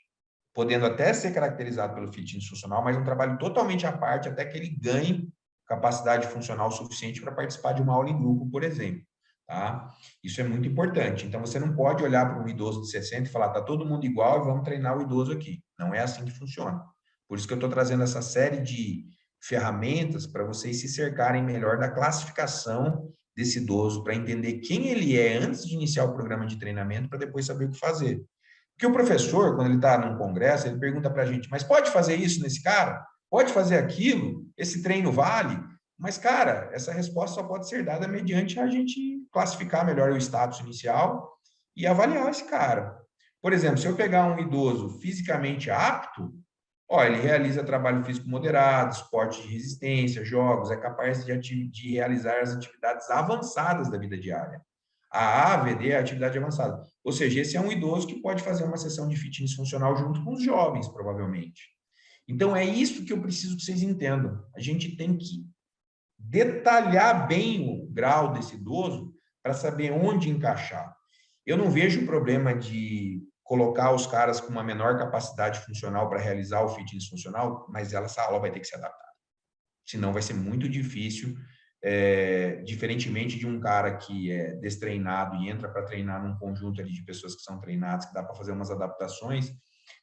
podendo até ser caracterizado pelo fitness funcional, mas um trabalho totalmente à parte até que ele ganhe capacidade funcional suficiente para participar de uma aula em grupo, por exemplo. Tá? Isso é muito importante. Então, você não pode olhar para um idoso de 60 e falar, tá todo mundo igual e vamos treinar o idoso aqui. Não é assim que funciona. Por isso que eu estou trazendo essa série de ferramentas para vocês se cercarem melhor da classificação desse idoso, para entender quem ele é antes de iniciar o programa de treinamento, para depois saber o que fazer. Porque o professor, quando ele está num congresso, ele pergunta para a gente, mas pode fazer isso nesse cara? Pode fazer aquilo? Esse treino vale? Mas, cara, essa resposta só pode ser dada mediante a gente classificar melhor o status inicial e avaliar esse cara. Por exemplo, se eu pegar um idoso fisicamente apto, ele realiza trabalho físico moderado, esporte de resistência, jogos, é capaz de realizar as atividades avançadas da vida diária. A AVD é a atividade avançada. Ou seja, esse é um idoso que pode fazer uma sessão de fitness funcional junto com os jovens, provavelmente. Então, é isso que eu preciso que vocês entendam. A gente tem que detalhar bem o grau desse idoso para saber onde encaixar. Eu não vejo problema de colocar os caras com uma menor capacidade funcional para realizar o fitness funcional, mas essa aula vai ter que ser adaptada. Senão vai ser muito difícil, diferentemente de um cara que é destreinado e entra para treinar num conjunto ali de pessoas que são treinadas, que dá para fazer umas adaptações,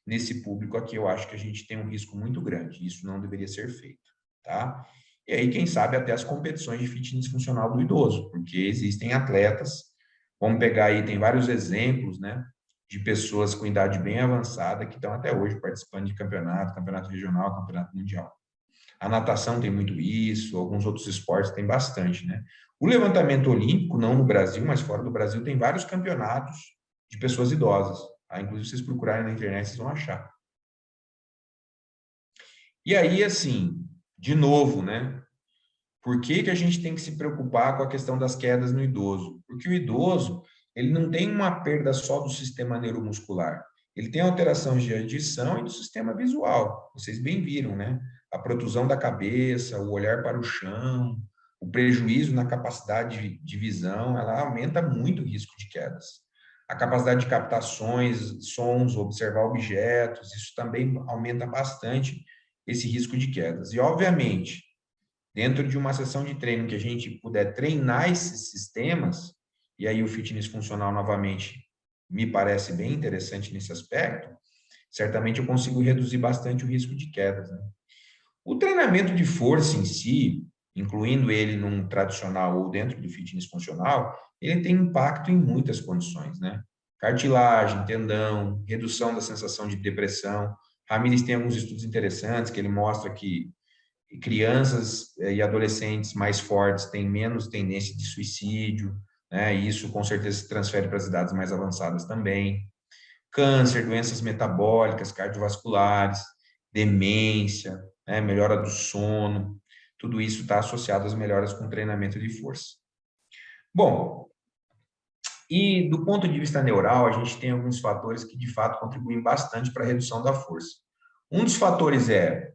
nesse público aqui eu acho que a gente tem um risco muito grande, isso não deveria ser feito, tá? E aí, quem sabe, até as competições de fitness funcional do idoso, porque existem atletas, vamos pegar aí, tem vários exemplos, né, de pessoas com idade bem avançada que estão até hoje participando de campeonato regional, campeonato mundial. A natação tem muito isso, alguns outros esportes têm bastante, né? O levantamento olímpico, não no Brasil, mas fora do Brasil, tem vários campeonatos de pessoas idosas. Tá? Inclusive, se vocês procurarem na internet, vocês vão achar. E aí, assim, de novo, né? Por que que a gente tem que se preocupar com a questão das quedas no idoso? Porque o idoso, ele não tem uma perda só do sistema neuromuscular. Ele tem alterações de audição e do sistema visual. Vocês bem viram, né? A protusão da cabeça, o olhar para o chão, o prejuízo na capacidade de visão, ela aumenta muito o risco de quedas. A capacidade de captações, sons, observar objetos, isso também aumenta bastante esse risco de quedas. E, obviamente, dentro de uma sessão de treino que a gente puder treinar esses sistemas, e aí o fitness funcional, novamente, me parece bem interessante nesse aspecto, certamente eu consigo reduzir bastante o risco de quedas. Né? O treinamento de força em si, incluindo ele num tradicional ou dentro do fitness funcional, ele tem impacto em muitas condições, né? Cartilagem, tendão, redução da sensação de depressão. Ramírez tem alguns estudos interessantes que ele mostra que crianças e adolescentes mais fortes têm menos tendência de suicídio, né? E isso com certeza se transfere para as idades mais avançadas também. Câncer, doenças metabólicas, cardiovasculares, demência, né? Melhora do sono, tudo isso está associado às melhoras com treinamento de força. Bom, e do ponto de vista neural, a gente tem alguns fatores que de fato contribuem bastante para a redução da força. Um dos fatores é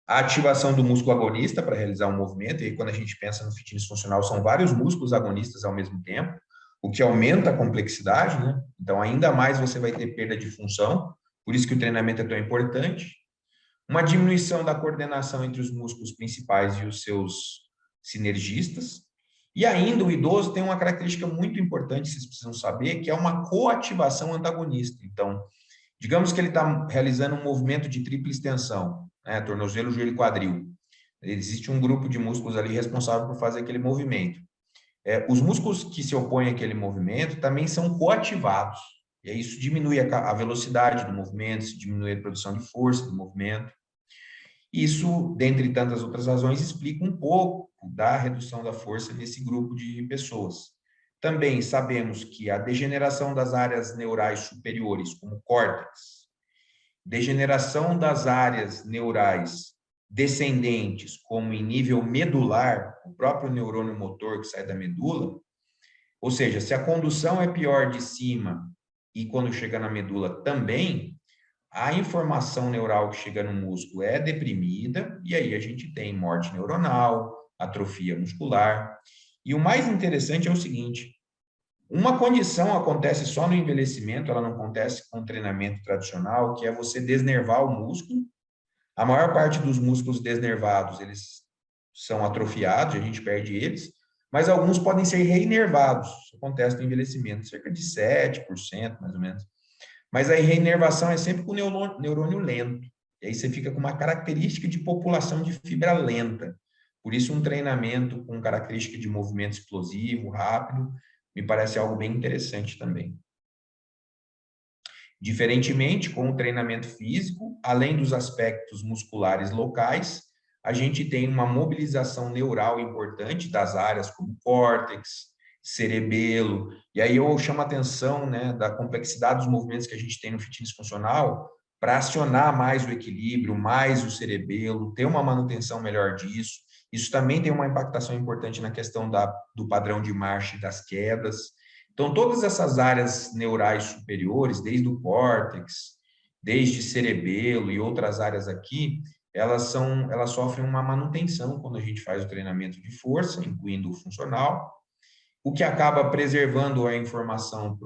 a ativação do músculo agonista para realizar um movimento, e aí quando a gente pensa no fitness funcional, são vários músculos agonistas ao mesmo tempo, o que aumenta a complexidade, né? Então, ainda mais você vai ter perda de função, por isso que o treinamento é tão importante. Uma diminuição da coordenação entre os músculos principais e os seus sinergistas. E ainda o idoso tem uma característica muito importante, vocês precisam saber, que é uma coativação antagonista. Então, digamos que ele está realizando um movimento de tripla extensão, né? Tornozelo, joelho e quadril. Existe um grupo de músculos ali responsável por fazer aquele movimento. Os músculos que se opõem àquele movimento também são coativados. E aí isso diminui a velocidade do movimento, isso diminui a produção de força do movimento. Isso, dentre tantas outras razões, explica um pouco da redução da força nesse grupo de pessoas. Também sabemos que a degeneração das áreas neurais superiores, como córtex, degeneração das áreas neurais descendentes, como em nível medular, o próprio neurônio motor que sai da medula, ou seja, se a condução é pior de cima e quando chega na medula também, a informação neural que chega no músculo é deprimida e aí a gente tem morte neuronal, atrofia muscular. E o mais interessante é o seguinte, uma condição acontece só no envelhecimento, ela não acontece com treinamento tradicional, que é você desnervar o músculo. A maior parte dos músculos desnervados, eles são atrofiados, a gente perde eles, mas alguns podem ser reinervados. Isso acontece no envelhecimento, cerca de 7%, mais ou menos. Mas a reinervação é sempre com o neurônio lento. E aí você fica com uma característica de população de fibra lenta. Por isso, um treinamento com característica de movimento explosivo, rápido, me parece algo bem interessante também. Diferentemente, com o treinamento físico, além dos aspectos musculares locais, a gente tem uma mobilização neural importante das áreas como córtex, cerebelo, e aí eu chamo a atenção, né, da complexidade dos movimentos que a gente tem no fitness funcional para acionar mais o equilíbrio, mais o cerebelo, ter uma manutenção melhor disso. Isso também tem uma impactação importante na questão do padrão de marcha e das quedas. Então, todas essas áreas neurais superiores, desde o córtex, desde cerebelo e outras áreas aqui, elas sofrem uma manutenção quando a gente faz o treinamento de força, incluindo o funcional, o que acaba preservando a informação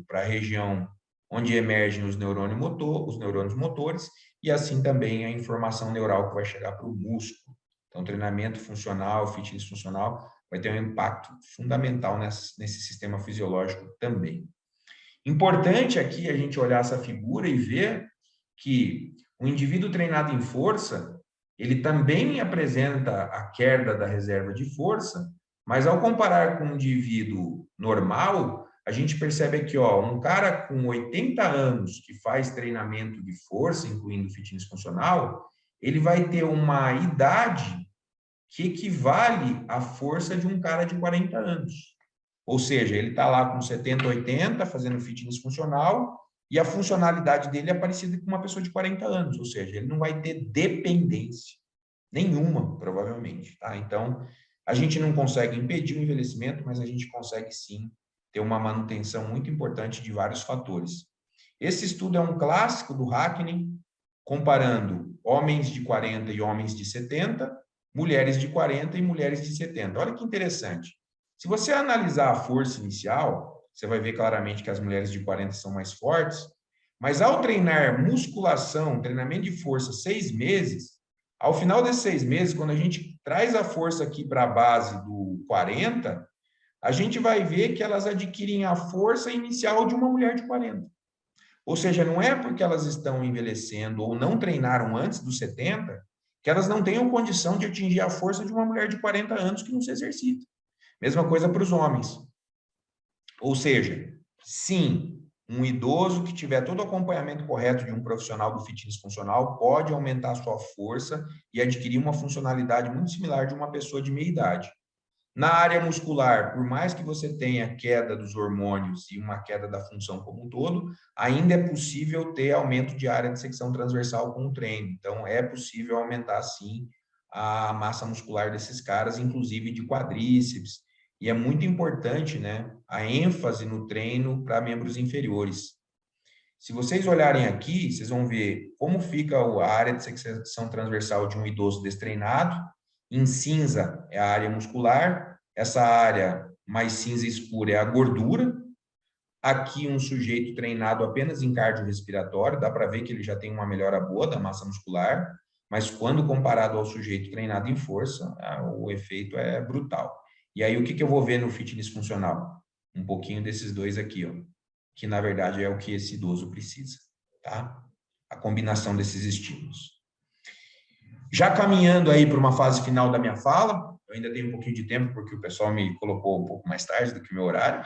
para a região onde emergem os neurônios motores, e assim também a informação neural que vai chegar para o músculo. Então, treinamento funcional, fitness funcional, vai ter um impacto fundamental nesse sistema fisiológico também. Importante aqui a gente olhar essa figura e ver que o indivíduo treinado em força, ele também apresenta a queda da reserva de força, mas ao comparar com um indivíduo normal, a gente percebe aqui, ó, um cara com 80 anos que faz treinamento de força, incluindo fitness funcional, ele vai ter uma idade que equivale à força de um cara de 40 anos. Ou seja, ele está lá com 70, 80, fazendo fitness funcional, e a funcionalidade dele é parecida com uma pessoa de 40 anos, ou seja, ele não vai ter dependência nenhuma, provavelmente, tá? Então, a gente não consegue impedir o envelhecimento, mas a gente consegue sim ter uma manutenção muito importante de vários fatores. Esse estudo é um clássico do Hackney, comparando homens de 40 e homens de 70, mulheres de 40 e mulheres de 70. Olha que interessante. Se você analisar a força inicial, você vai ver claramente que as mulheres de 40 são mais fortes, mas ao treinar musculação, treinamento de força 6 meses, ao final desses 6 meses, quando a gente traz a força aqui para a base do 40, a gente vai ver que elas adquirem a força inicial de uma mulher de 40. Ou seja, não é porque elas estão envelhecendo ou não treinaram antes dos 70 que elas não tenham condição de atingir a força de uma mulher de 40 anos que não se exercita. Mesma coisa para os homens. Ou seja, sim, um idoso que tiver todo o acompanhamento correto de um profissional do fitness funcional pode aumentar a sua força e adquirir uma funcionalidade muito similar de uma pessoa de meia idade. Na área muscular, por mais que você tenha queda dos hormônios e uma queda da função como um todo, ainda é possível ter aumento de área de secção transversal com o treino. Então, é possível aumentar, sim, a massa muscular desses caras, inclusive de quadríceps. E é muito importante, né, a ênfase no treino para membros inferiores. Se vocês olharem aqui, vocês vão ver como fica a área de secção transversal de um idoso destreinado. Em cinza é a área muscular, essa área mais cinza escura é a gordura. Aqui um sujeito treinado apenas em cardiorrespiratório, dá para ver que ele já tem uma melhora boa da massa muscular, mas quando comparado ao sujeito treinado em força, o efeito é brutal. E aí o que eu vou ver no fitness funcional? Um pouquinho desses dois aqui, ó, que na verdade é o que esse idoso precisa, tá? A combinação desses estímulos. Já caminhando aí para uma fase final da minha fala, eu ainda tenho um pouquinho de tempo, porque o pessoal me colocou um pouco mais tarde do que o meu horário.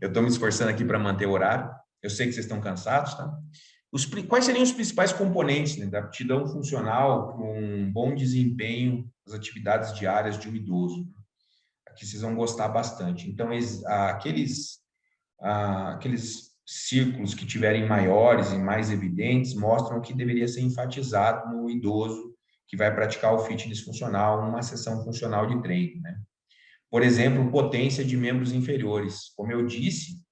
Eu estou me esforçando aqui para manter o horário. Eu sei que vocês estão cansados, tá? Quais seriam os principais componentes, né, da aptidão funcional para um bom desempenho das atividades diárias de um idoso? Aqui vocês vão gostar bastante. Então, aqueles círculos que tiverem maiores e mais evidentes mostram que deveria ser enfatizado no idoso que vai praticar o fitness funcional, uma sessão funcional de treino, né? Por exemplo, potência de membros inferiores. Como eu disse,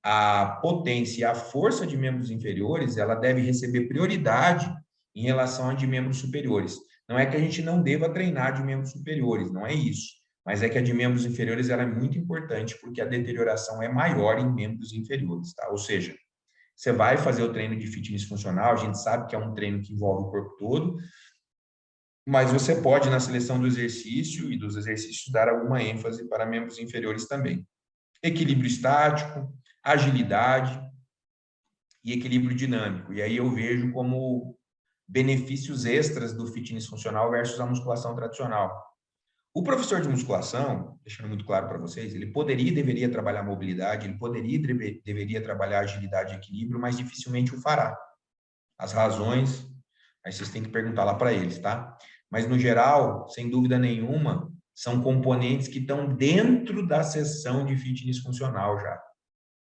a potência e a força de membros inferiores, ela deve receber prioridade em relação a de membros superiores. Não é que a gente não deva treinar de membros superiores, não é isso. Mas é que a de membros inferiores ela é muito importante porque a deterioração é maior em membros inferiores, tá? Ou seja, você vai fazer o treino de fitness funcional, a gente sabe que é um treino que envolve o corpo todo, mas você pode, na seleção do exercício e dos exercícios, dar alguma ênfase para membros inferiores também. Equilíbrio estático, agilidade e equilíbrio dinâmico. E aí eu vejo como benefícios extras do fitness funcional versus a musculação tradicional. O professor de musculação, deixando muito claro para vocês, ele poderia e deveria trabalhar mobilidade, ele poderia e deveria trabalhar agilidade e equilíbrio, mas dificilmente o fará. As razões, aí vocês têm que perguntar lá para eles, tá? Mas, no geral, sem dúvida nenhuma, são componentes que estão dentro da sessão de fitness funcional já.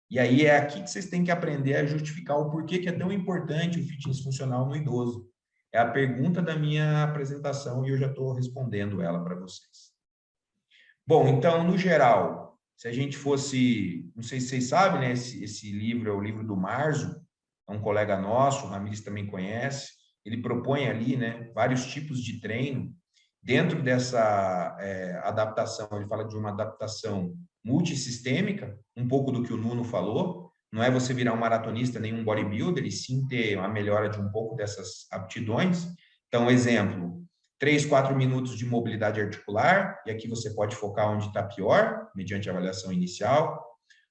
E aí é aqui que vocês têm que aprender a justificar o porquê que é tão importante o fitness funcional no idoso. É a pergunta da minha apresentação e eu já estou respondendo ela para vocês. Bom, então, no geral, se a gente fosse, não sei se vocês sabem, né? Esse livro é o livro do Marzo, é um colega nosso, o Ramires também conhece. Ele propõe ali, né, vários tipos de treino. Dentro dessa adaptação, ele fala de uma adaptação multissistêmica, um pouco do que o Nuno falou. Não é você virar um maratonista nem um bodybuilder, e sim ter a melhora de um pouco dessas aptidões. Então, exemplo, 3, 4 minutos de mobilidade articular, e aqui você pode focar onde está pior, mediante a avaliação inicial.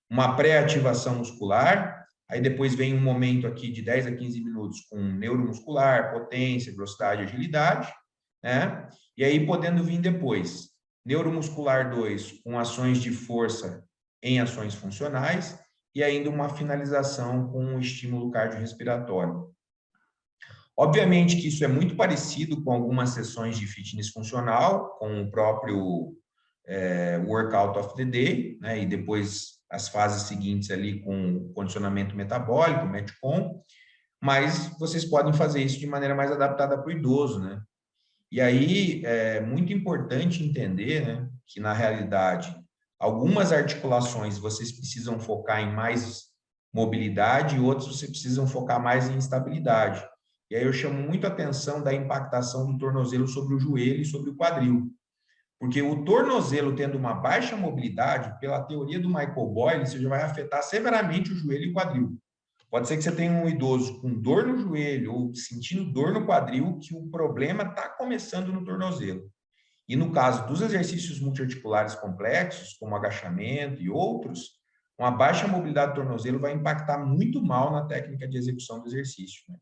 Uma pré-ativação muscular, aí depois vem um momento aqui de 10 a 15 minutos com neuromuscular, potência, velocidade, agilidade, né? E aí podendo vir depois, neuromuscular 2, com ações de força em ações funcionais, e ainda uma finalização com um estímulo cardiorrespiratório. Obviamente que isso é muito parecido com algumas sessões de fitness funcional, com o próprio workout of the day, né? E depois as fases seguintes ali com condicionamento metabólico, Metcon, mas vocês podem fazer isso de maneira mais adaptada para o idoso, né? E aí é muito importante entender, né, que na realidade algumas articulações vocês precisam focar em mais mobilidade e outras vocês precisam focar mais em estabilidade. E aí eu chamo muito a atenção da impactação do tornozelo sobre o joelho e sobre o quadril. Porque o tornozelo tendo uma baixa mobilidade, pela teoria do Michael Boyle, isso já vai afetar severamente o joelho e o quadril. Pode ser que você tenha um idoso com dor no joelho ou sentindo dor no quadril, que o problema está começando no tornozelo. E no caso dos exercícios multiarticulares complexos, como agachamento e outros, uma baixa mobilidade do tornozelo vai impactar muito mal na técnica de execução do exercício, né?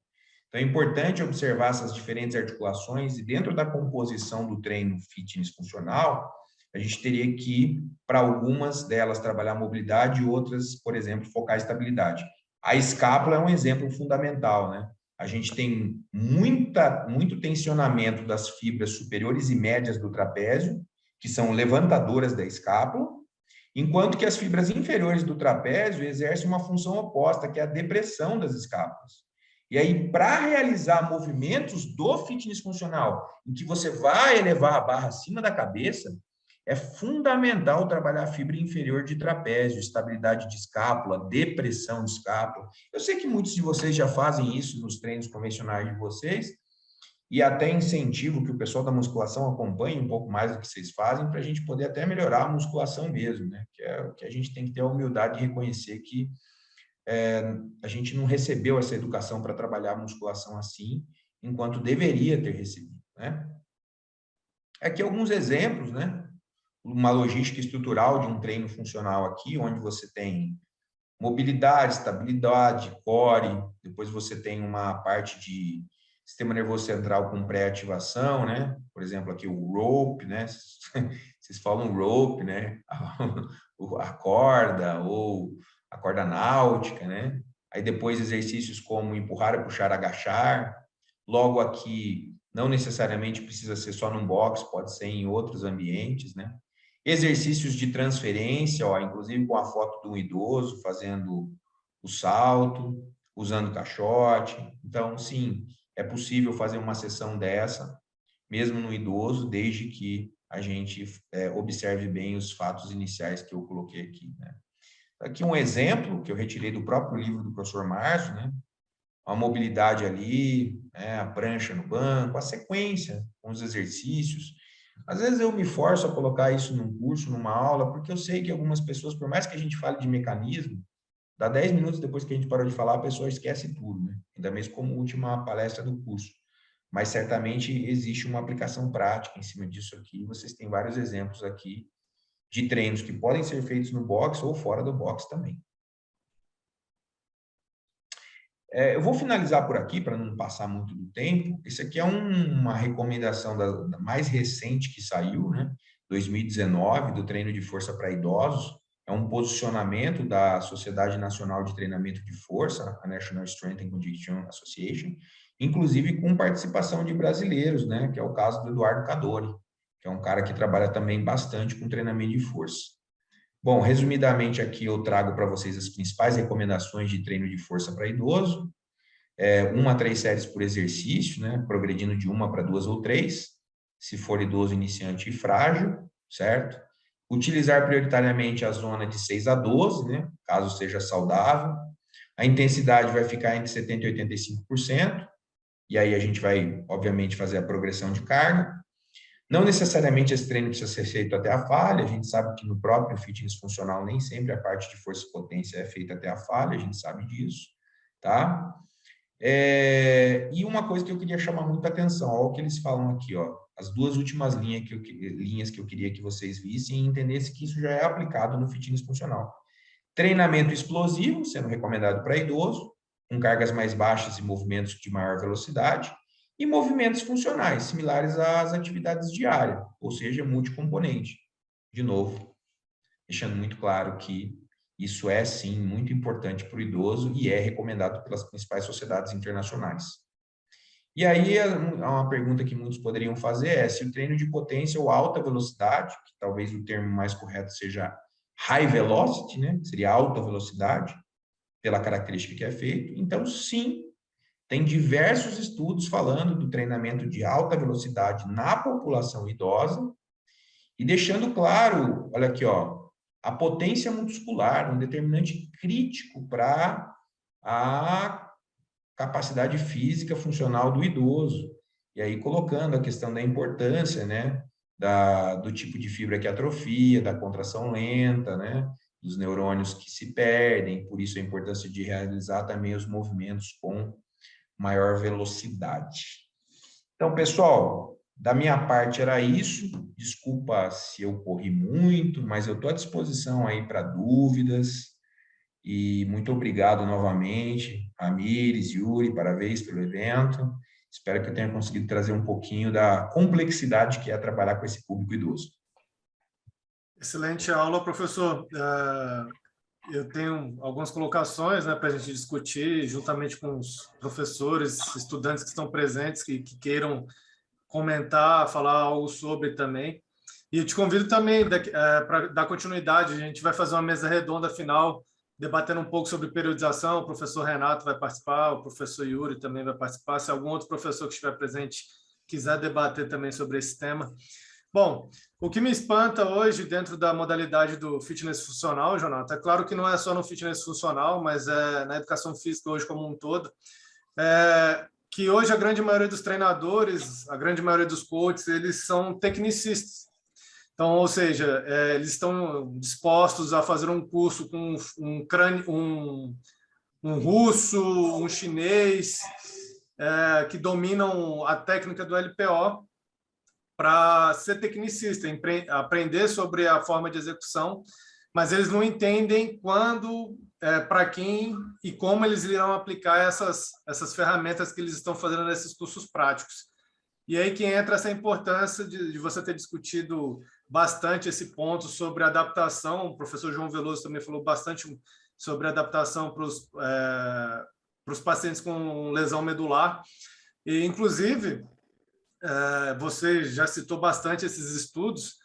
Então, é importante observar essas diferentes articulações e dentro da composição do treino fitness funcional, a gente teria que, para algumas delas, trabalhar mobilidade e outras, por exemplo, focar estabilidade. A escápula é um exemplo fundamental, né? A gente tem muito tensionamento das fibras superiores e médias do trapézio, que são levantadoras da escápula, enquanto que as fibras inferiores do trapézio exercem uma função oposta, que é a depressão das escápulas. E aí, para realizar movimentos do fitness funcional, em que você vai elevar a barra acima da cabeça, é fundamental trabalhar a fibra inferior de trapézio, estabilidade de escápula, depressão de escápula. Eu sei que muitos de vocês já fazem isso nos treinos convencionais de vocês, e até incentivo que o pessoal da musculação acompanhe um pouco mais do que vocês fazem, para a gente poder até melhorar a musculação mesmo, né? Que é o que a gente tem que ter a humildade de reconhecer que a gente não recebeu essa educação para trabalhar a musculação assim, enquanto deveria ter recebido, né? Aqui alguns exemplos, né? Uma logística estrutural de um treino funcional aqui, onde você tem mobilidade, estabilidade, core, depois você tem uma parte de sistema nervoso central com pré-ativação, né? Por exemplo, aqui o rope, né? Vocês falam rope, né? A corda ou a corda náutica, né? Aí depois exercícios como empurrar, puxar, agachar. Logo aqui, não necessariamente precisa ser só num box, pode ser em outros ambientes, né? Exercícios de transferência, ó, inclusive com a foto de um idoso fazendo o salto, usando caixote. Então, sim, é possível fazer uma sessão dessa, mesmo no idoso, desde que a gente observe bem os fatos iniciais que eu coloquei aqui, né? Aqui um exemplo que eu retirei do próprio livro do professor Márcio, né? A mobilidade ali, né? A prancha no banco, a sequência com os exercícios. Às vezes eu me forço a colocar isso num curso, numa aula, porque eu sei que algumas pessoas, por mais que a gente fale de mecanismo, dá 10 minutos depois que a gente parou de falar, a pessoa esquece tudo, né? Ainda mesmo como última palestra do curso. Mas certamente existe uma aplicação prática em cima disso aqui. Vocês têm vários exemplos aqui de treinos que podem ser feitos no box ou fora do box também. Eu vou finalizar por aqui, para não passar muito do tempo. Esse aqui é uma recomendação da mais recente que saiu, né? 2019, do treino de força para idosos. É um posicionamento da Sociedade Nacional de Treinamento de Força, a National Strength and Conditioning Association, inclusive com participação de brasileiros, né? Que é o caso do Eduardo Cadori, que é um cara que trabalha também bastante com treinamento de força. Bom, resumidamente aqui eu trago para vocês as principais recomendações de treino de força para idoso. 1 a 3 séries por exercício, né? Progredindo de 1 para 2 ou 3, se for idoso, iniciante e frágil, certo? Utilizar prioritariamente a zona de 6 a 12, né, caso seja saudável. A intensidade vai ficar entre 70% e 85%, e aí a gente vai, obviamente, fazer a progressão de carga. Não necessariamente esse treino precisa ser feito até a falha, a gente sabe que no próprio fitness funcional nem sempre a parte de força e potência é feita até a falha, a gente sabe disso, tá? E uma coisa que eu queria chamar muita atenção, olha o que eles falam aqui, ó, as duas últimas linhas que eu queria que vocês vissem e entendessem que isso já é aplicado no fitness funcional. Treinamento explosivo, sendo recomendado para idoso, com cargas mais baixas e movimentos de maior velocidade, e movimentos funcionais, similares às atividades diárias, ou seja, multicomponente. De novo, deixando muito claro que isso é, sim, muito importante para o idoso e é recomendado pelas principais sociedades internacionais. E aí, uma pergunta que muitos poderiam fazer é se o treino de potência ou alta velocidade, que talvez o termo mais correto seja high velocity, né? Seria alta velocidade, pela característica que é feito. Então, sim, tem diversos estudos falando do treinamento de alta velocidade na população idosa e deixando claro, olha aqui, ó, a potência muscular, um determinante crítico para a capacidade física funcional do idoso. E aí colocando a questão da importância, né, do tipo de fibra que atrofia, da contração lenta, né, dos neurônios que se perdem, por isso a importância de realizar também os movimentos com maior velocidade. Então, pessoal, da minha parte era isso. Desculpa se eu corri muito, mas eu estou à disposição aí para dúvidas. E muito obrigado novamente, Ramires, Yuri, parabéns pelo evento. Espero que eu tenha conseguido trazer um pouquinho da complexidade que é trabalhar com esse público idoso. Excelente aula, professor. Eu tenho algumas colocações, né, para a gente discutir, juntamente com os professores, estudantes que estão presentes, que queiram comentar, falar algo sobre também. E eu te convido também para dar continuidade. A gente vai fazer uma mesa redonda final, debatendo um pouco sobre periodização. O professor Renato vai participar, o professor Yuri também vai participar. Se algum outro professor que estiver presente quiser debater também sobre esse tema. Bom, o que me espanta hoje dentro da modalidade do fitness funcional, Jonathan, é claro que não é só no fitness funcional, mas é na educação física hoje como um todo, que hoje a grande maioria dos treinadores, a grande maioria dos coaches, eles são tecnicistas. Então, ou seja, eles estão dispostos a fazer um curso com um russo, um chinês, que dominam a técnica do LPO, para ser tecnicista, aprender sobre a forma de execução, mas eles não entendem quando, para quem e como eles irão aplicar essas ferramentas que eles estão fazendo nesses cursos práticos. E aí que entra essa importância de você ter discutido bastante esse ponto sobre adaptação. O professor João Veloso também falou bastante sobre adaptação para os pacientes com lesão medular. E, inclusive, você já citou bastante esses estudos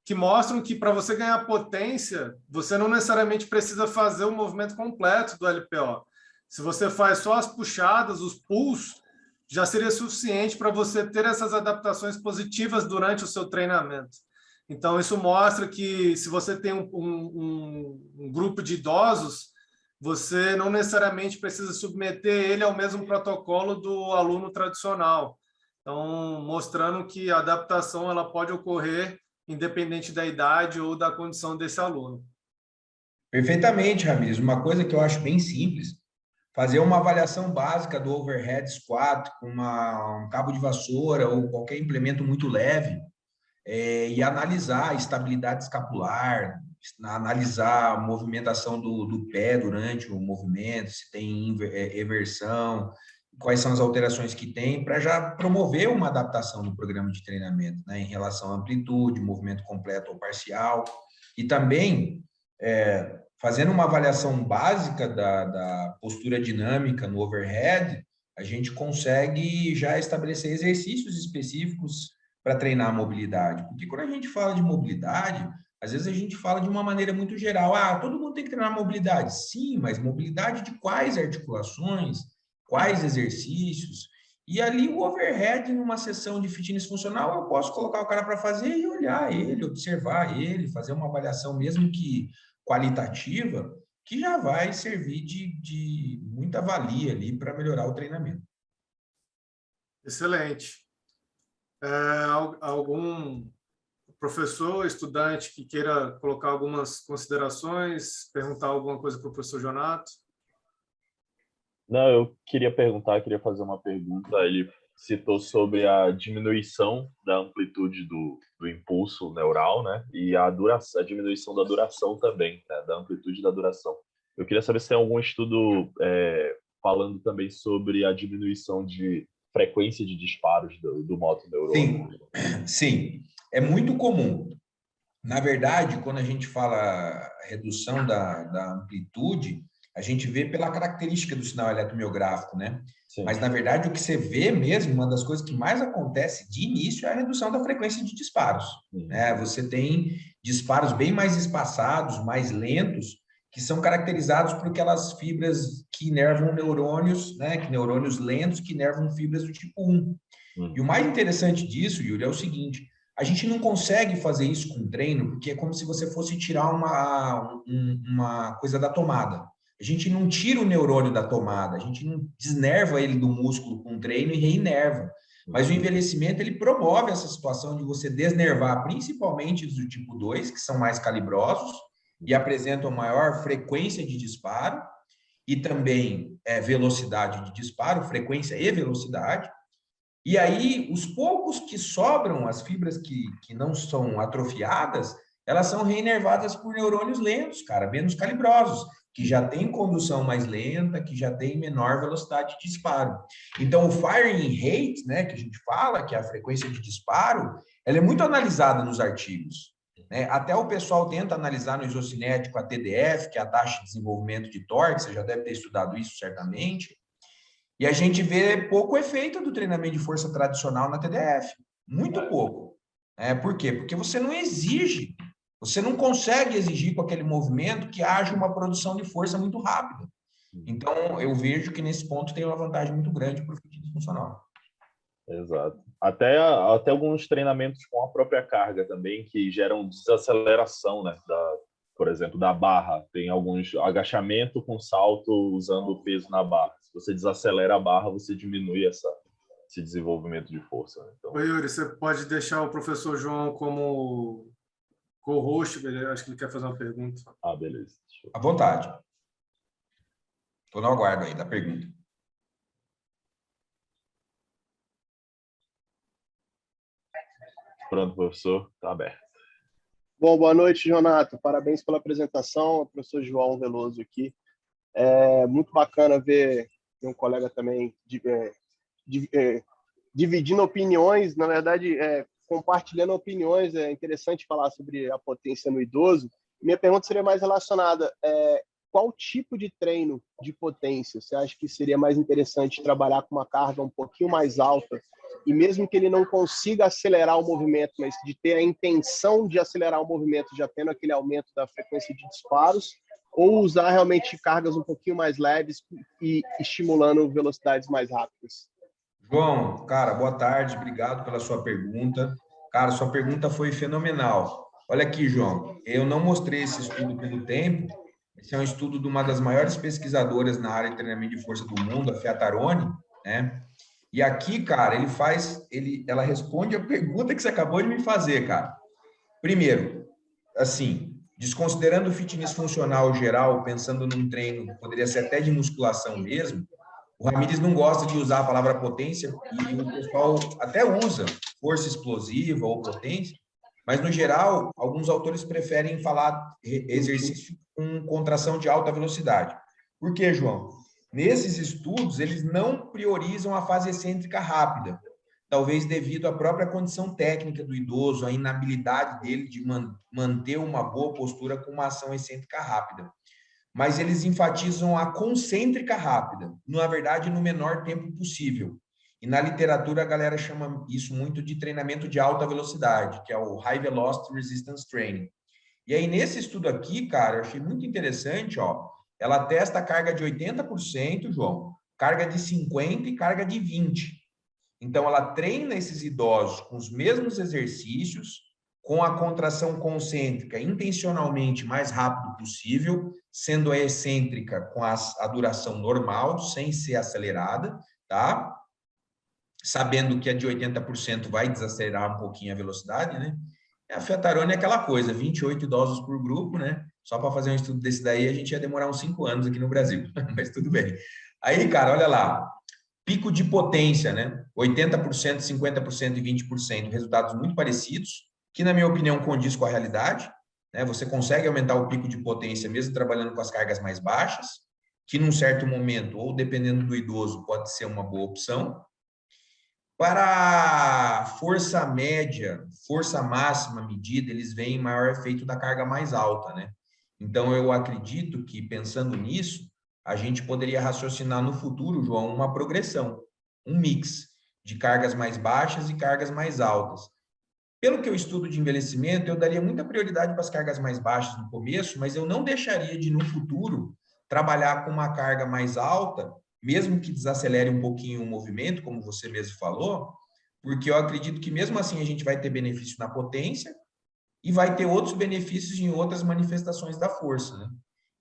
que mostram que para você ganhar potência, você não necessariamente precisa fazer o movimento completo do LPO. Se você faz só as puxadas, os pulls, já seria suficiente para você ter essas adaptações positivas durante o seu treinamento. Então, isso mostra que se você tem um grupo de idosos, você não necessariamente precisa submeter ele ao mesmo protocolo do aluno tradicional. Então, mostrando que a adaptação ela pode ocorrer independente da idade ou da condição desse aluno. Perfeitamente, Ramires. Uma coisa que eu acho bem simples, fazer uma avaliação básica do overhead squat com um cabo de vassoura ou qualquer implemento muito leve e analisar a estabilidade escapular, analisar a movimentação do pé durante o movimento, se tem eversão, quais são as alterações que tem, para já promover uma adaptação no programa de treinamento, né, em relação à amplitude, movimento completo ou parcial, e também fazendo uma avaliação básica da postura dinâmica no overhead, a gente consegue já estabelecer exercícios específicos para treinar a mobilidade, porque quando a gente fala de mobilidade, às vezes a gente fala de uma maneira muito geral, todo mundo tem que treinar mobilidade. Sim, mas mobilidade de quais articulações, quais exercícios? E ali o overhead, numa sessão de fitness funcional, eu posso colocar o cara para fazer e olhar ele, observar ele, fazer uma avaliação, mesmo que qualitativa, que já vai servir de muita valia ali para melhorar o treinamento. Excelente. Algum professor, estudante que queira colocar algumas considerações, perguntar alguma coisa para o professor Jonato? Não, eu queria fazer uma pergunta. Ele citou sobre a diminuição da amplitude do impulso neural, né? E a diminuição da duração também, né? Da amplitude da duração. Eu queria saber se tem algum estudo falando também sobre a diminuição de frequência de disparos do motoneurônio. Sim, é muito comum. Na verdade, quando a gente fala redução da amplitude, a gente vê pela característica do sinal eletromiográfico, né? Sim. Mas, na verdade, o que você vê mesmo, uma das coisas que mais acontece de início é a redução da frequência de disparos. Né? Você tem disparos bem mais espaçados, mais lentos, que são caracterizados por aquelas fibras que inervam neurônios, né? Que neurônios lentos que inervam fibras do tipo 1. E o mais interessante disso, Yuri, é o seguinte: a gente não consegue fazer isso com treino, porque é como se você fosse tirar uma coisa da tomada. A gente não tira o neurônio da tomada, a gente não desnerva ele do músculo com treino e reinerva. Mas o envelhecimento, ele promove essa situação de você desnervar, principalmente os do tipo 2, que são mais calibrosos e apresentam maior frequência de disparo e também velocidade de disparo, frequência e velocidade. E aí, os poucos que sobram, as fibras que não são atrofiadas, elas são reinervadas por neurônios lentos, cara, menos calibrosos, que já tem condução mais lenta, que já tem menor velocidade de disparo. Então, o firing rate, né, que a gente fala, que é a frequência de disparo, ela é muito analisada nos artigos. Né? Até o pessoal tenta analisar no isocinético a TDF, que é a taxa de desenvolvimento de torque, você já deve ter estudado isso certamente. E a gente vê pouco efeito do treinamento de força tradicional na TDF. Muito pouco. Por quê? Porque você não exige, você não consegue exigir com aquele movimento que haja uma produção de força muito rápida. Então, eu vejo que nesse ponto tem uma vantagem muito grande para o fitness funcional. Exato. Até alguns treinamentos com a própria carga também, que geram desaceleração, né? Por exemplo, da barra. Tem alguns agachamento com salto usando o peso na barra. Se você desacelera a barra, você diminui esse desenvolvimento de força. Né? Então... Oi, Yuri, você pode deixar o professor João como co-host? Acho que ele quer fazer uma pergunta. Ah, beleza. À vontade. Estou no aguardo aí da pergunta. Pronto, professor. Está aberto. Bom, boa noite, Jonato. Parabéns pela apresentação. O professor João Veloso aqui. É muito bacana ver um colega também dividindo opiniões, na verdade, compartilhando opiniões. É interessante falar sobre a potência no idoso. Minha pergunta seria mais relacionada qual tipo de treino de potência você acha que seria mais interessante trabalhar com uma carga um pouquinho mais alta e mesmo que ele não consiga acelerar o movimento, mas de ter a intenção de acelerar o movimento, já tendo aquele aumento da frequência de disparos, ou usar realmente cargas um pouquinho mais leves e estimulando velocidades mais rápidas? João, cara, boa tarde, obrigado pela sua pergunta. Cara, sua pergunta foi fenomenal. Olha aqui, João, eu não mostrei esse estudo pelo tempo. Esse é um estudo de uma das maiores pesquisadoras na área de treinamento de força do mundo, a Fiatarone, né? E aqui, cara, ela responde a pergunta que você acabou de me fazer, cara. Primeiro, assim, desconsiderando o fitness funcional geral, pensando num treino que poderia ser até de musculação mesmo, o Ramírez não gosta de usar a palavra potência e o pessoal até usa força explosiva ou potência, mas, no geral, alguns autores preferem falar exercício com contração de alta velocidade. Por quê, João? Nesses estudos, eles não priorizam a fase excêntrica rápida, talvez devido à própria condição técnica do idoso, a inabilidade dele de manter uma boa postura com uma ação excêntrica rápida. Mas eles enfatizam a concêntrica rápida, na verdade, no menor tempo possível. E na literatura, a galera chama isso muito de treinamento de alta velocidade, que é o High Velocity Resistance Training. E aí, nesse estudo aqui, cara, eu achei muito interessante, ó, ela testa carga de 80%, João, carga de 50% e carga de 20%. Então, ela treina esses idosos com os mesmos exercícios, com a contração concêntrica intencionalmente mais rápido possível, sendo a excêntrica com a duração normal, sem ser acelerada, tá? Sabendo que a de 80% vai desacelerar um pouquinho a velocidade, né? A Fetarone é aquela coisa, 28 idosos por grupo, né? Só para fazer um estudo desse daí, a gente ia demorar uns 5 anos aqui no Brasil, mas tudo bem. Aí, cara, olha lá, pico de potência, né? 80%, 50% e 20%, resultados muito parecidos, que na minha opinião condiz com a realidade, né? Você consegue aumentar o pico de potência mesmo trabalhando com as cargas mais baixas, que num certo momento, ou dependendo do idoso, pode ser uma boa opção. Para força média, força máxima medida, eles veem maior efeito da carga mais alta, né? Então, eu acredito que, pensando nisso, a gente poderia raciocinar no futuro, João, uma progressão, um mix de cargas mais baixas e cargas mais altas. Pelo que eu estudo de envelhecimento, eu daria muita prioridade para as cargas mais baixas no começo, mas eu não deixaria de, no futuro, trabalhar com uma carga mais alta, mesmo que desacelere um pouquinho o movimento, como você mesmo falou, porque eu acredito que mesmo assim a gente vai ter benefício na potência e vai ter outros benefícios em outras manifestações da força, né?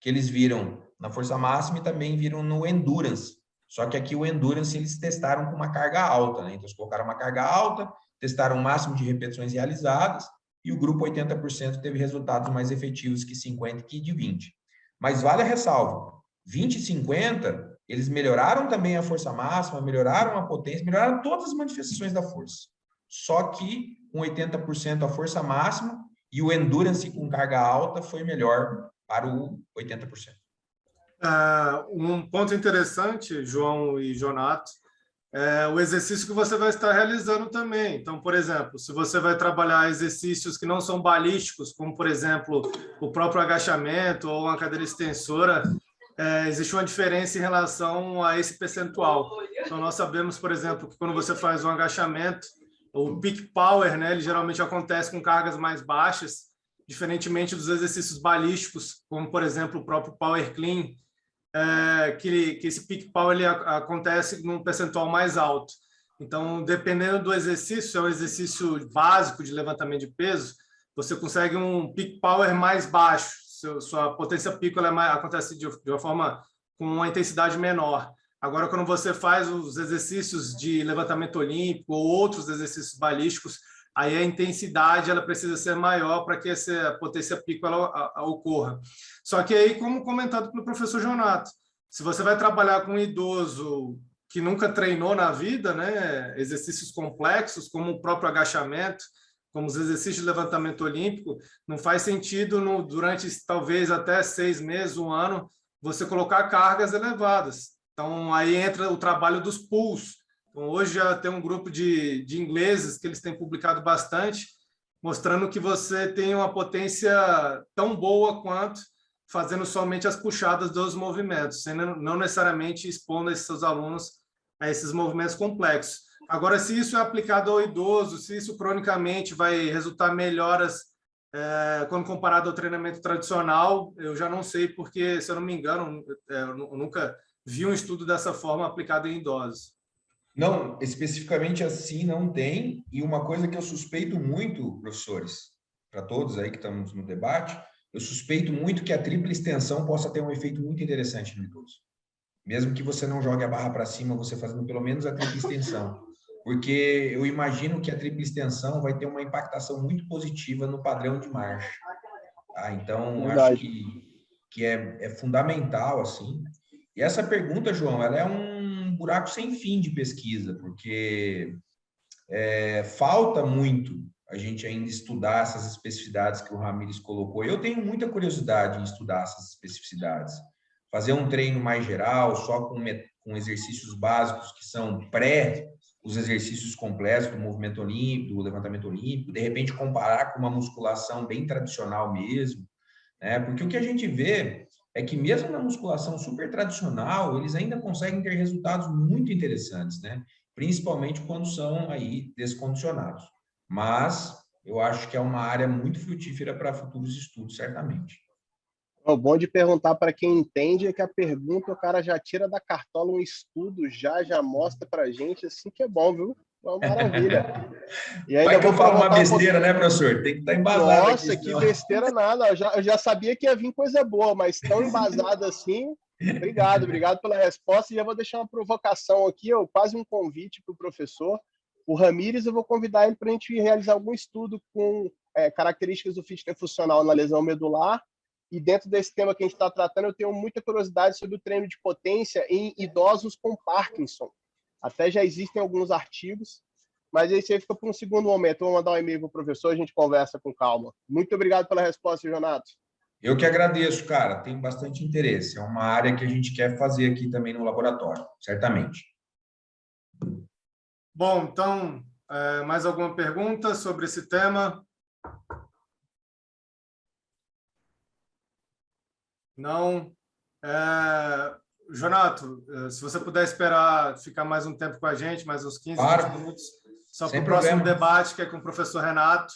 Que eles viram na força máxima e também viram no endurance. Só que aqui o endurance eles testaram com uma carga alta, né? Então eles colocaram uma carga alta, testaram o máximo de repetições realizadas e o grupo 80% teve resultados mais efetivos que 50% que de 20%. Mas vale a ressalva, 20 e 50, eles melhoraram também a força máxima, melhoraram a potência, melhoraram todas as manifestações da força. Só que com 80% a força máxima e o endurance com carga alta foi melhor para o 80%. Um ponto interessante, João e Jonato, é o exercício que você vai estar realizando também. Então, por exemplo, se você vai trabalhar exercícios que não são balísticos, como, por exemplo, o próprio agachamento ou uma cadeira extensora, existe uma diferença em relação a esse percentual. Então, nós sabemos, por exemplo, que quando você faz um agachamento, o peak power, né, ele geralmente acontece com cargas mais baixas, diferentemente dos exercícios balísticos, como, por exemplo, o próprio power clean, que esse peak power ele acontece num percentual mais alto. Então, dependendo do exercício, se é um exercício básico de levantamento de peso, você consegue um peak power mais baixo, sua potência pico acontece de uma forma com uma intensidade menor. Agora, quando você faz os exercícios de levantamento olímpico ou outros exercícios balísticos, aí a intensidade ela precisa ser maior para que essa potência pico ela ocorra. Só que aí, como comentado pelo professor Jonato, se você vai trabalhar com um idoso que nunca treinou na vida, né, exercícios complexos, como o próprio agachamento, como os exercícios de levantamento olímpico, não faz sentido, durante talvez até 6 meses, 1 ano, você colocar cargas elevadas. Então, aí entra o trabalho dos pulls. Então, hoje já tem um grupo de ingleses que eles têm publicado bastante, mostrando que você tem uma potência tão boa quanto fazendo somente as puxadas dos movimentos, não necessariamente expondo esses seus alunos a esses movimentos complexos. Agora, se isso é aplicado ao idoso, se isso cronicamente vai resultar melhoras quando comparado ao treinamento tradicional, eu já não sei, porque, se eu não me engano, eu nunca vi um estudo dessa forma aplicado em idosos. Não, especificamente assim não tem, e uma coisa que eu suspeito muito, professores, para todos aí que estamos no debate, eu suspeito muito que a tripla extensão possa ter um efeito muito interessante no idoso. Mesmo que você não jogue a barra para cima, você fazendo pelo menos a tripla extensão. Porque eu imagino que a tripla extensão vai ter uma impactação muito positiva no padrão de marcha. Tá? Então, acho que é fundamental, assim. E essa pergunta, João, ela é um buraco sem fim de pesquisa, porque falta muito a gente ainda estudar essas especificidades que o Ramires colocou. Eu tenho muita curiosidade em estudar essas especificidades. Fazer um treino mais geral, só com exercícios básicos que são os exercícios completos do movimento olímpico, do levantamento olímpico, de repente comparar com uma musculação bem tradicional mesmo, né? Porque o que a gente vê é que mesmo na musculação super tradicional, eles ainda conseguem ter resultados muito interessantes, né? Principalmente quando são aí descondicionados. Mas eu acho que é uma área muito frutífera para futuros estudos, certamente. O bom de perguntar para quem entende é que a pergunta o cara já tira da cartola um estudo, já mostra para a gente, assim que é bom, viu? É uma maravilha. E ainda Vai que eu vou falo uma provocar besteira, né, professor? Tem que estar embasado aqui. Nossa, que besteira nada. Eu já sabia que ia vir coisa boa, mas tão embasado assim. Obrigado pela resposta. E eu vou deixar uma provocação aqui, quase um convite para o professor. O Ramires, eu vou convidar ele para a gente realizar algum estudo com características do fitness funcional na lesão medular. E dentro desse tema que a gente está tratando, eu tenho muita curiosidade sobre o treino de potência em idosos com Parkinson. Até já existem alguns artigos, mas esse aí fica para um segundo momento. Eu vou mandar um e-mail para o professor, a gente conversa com calma. Muito obrigado pela resposta, Jonato. Eu que agradeço, cara. Tenho bastante interesse. É uma área que a gente quer fazer aqui também no laboratório, certamente. Bom, então, mais alguma pergunta sobre esse tema? Não. Jonato, se você puder esperar ficar mais um tempo com a gente, mais uns 15, Claro. 20 minutos, só para Sem o próximo problema. debate, que é com o professor Renato.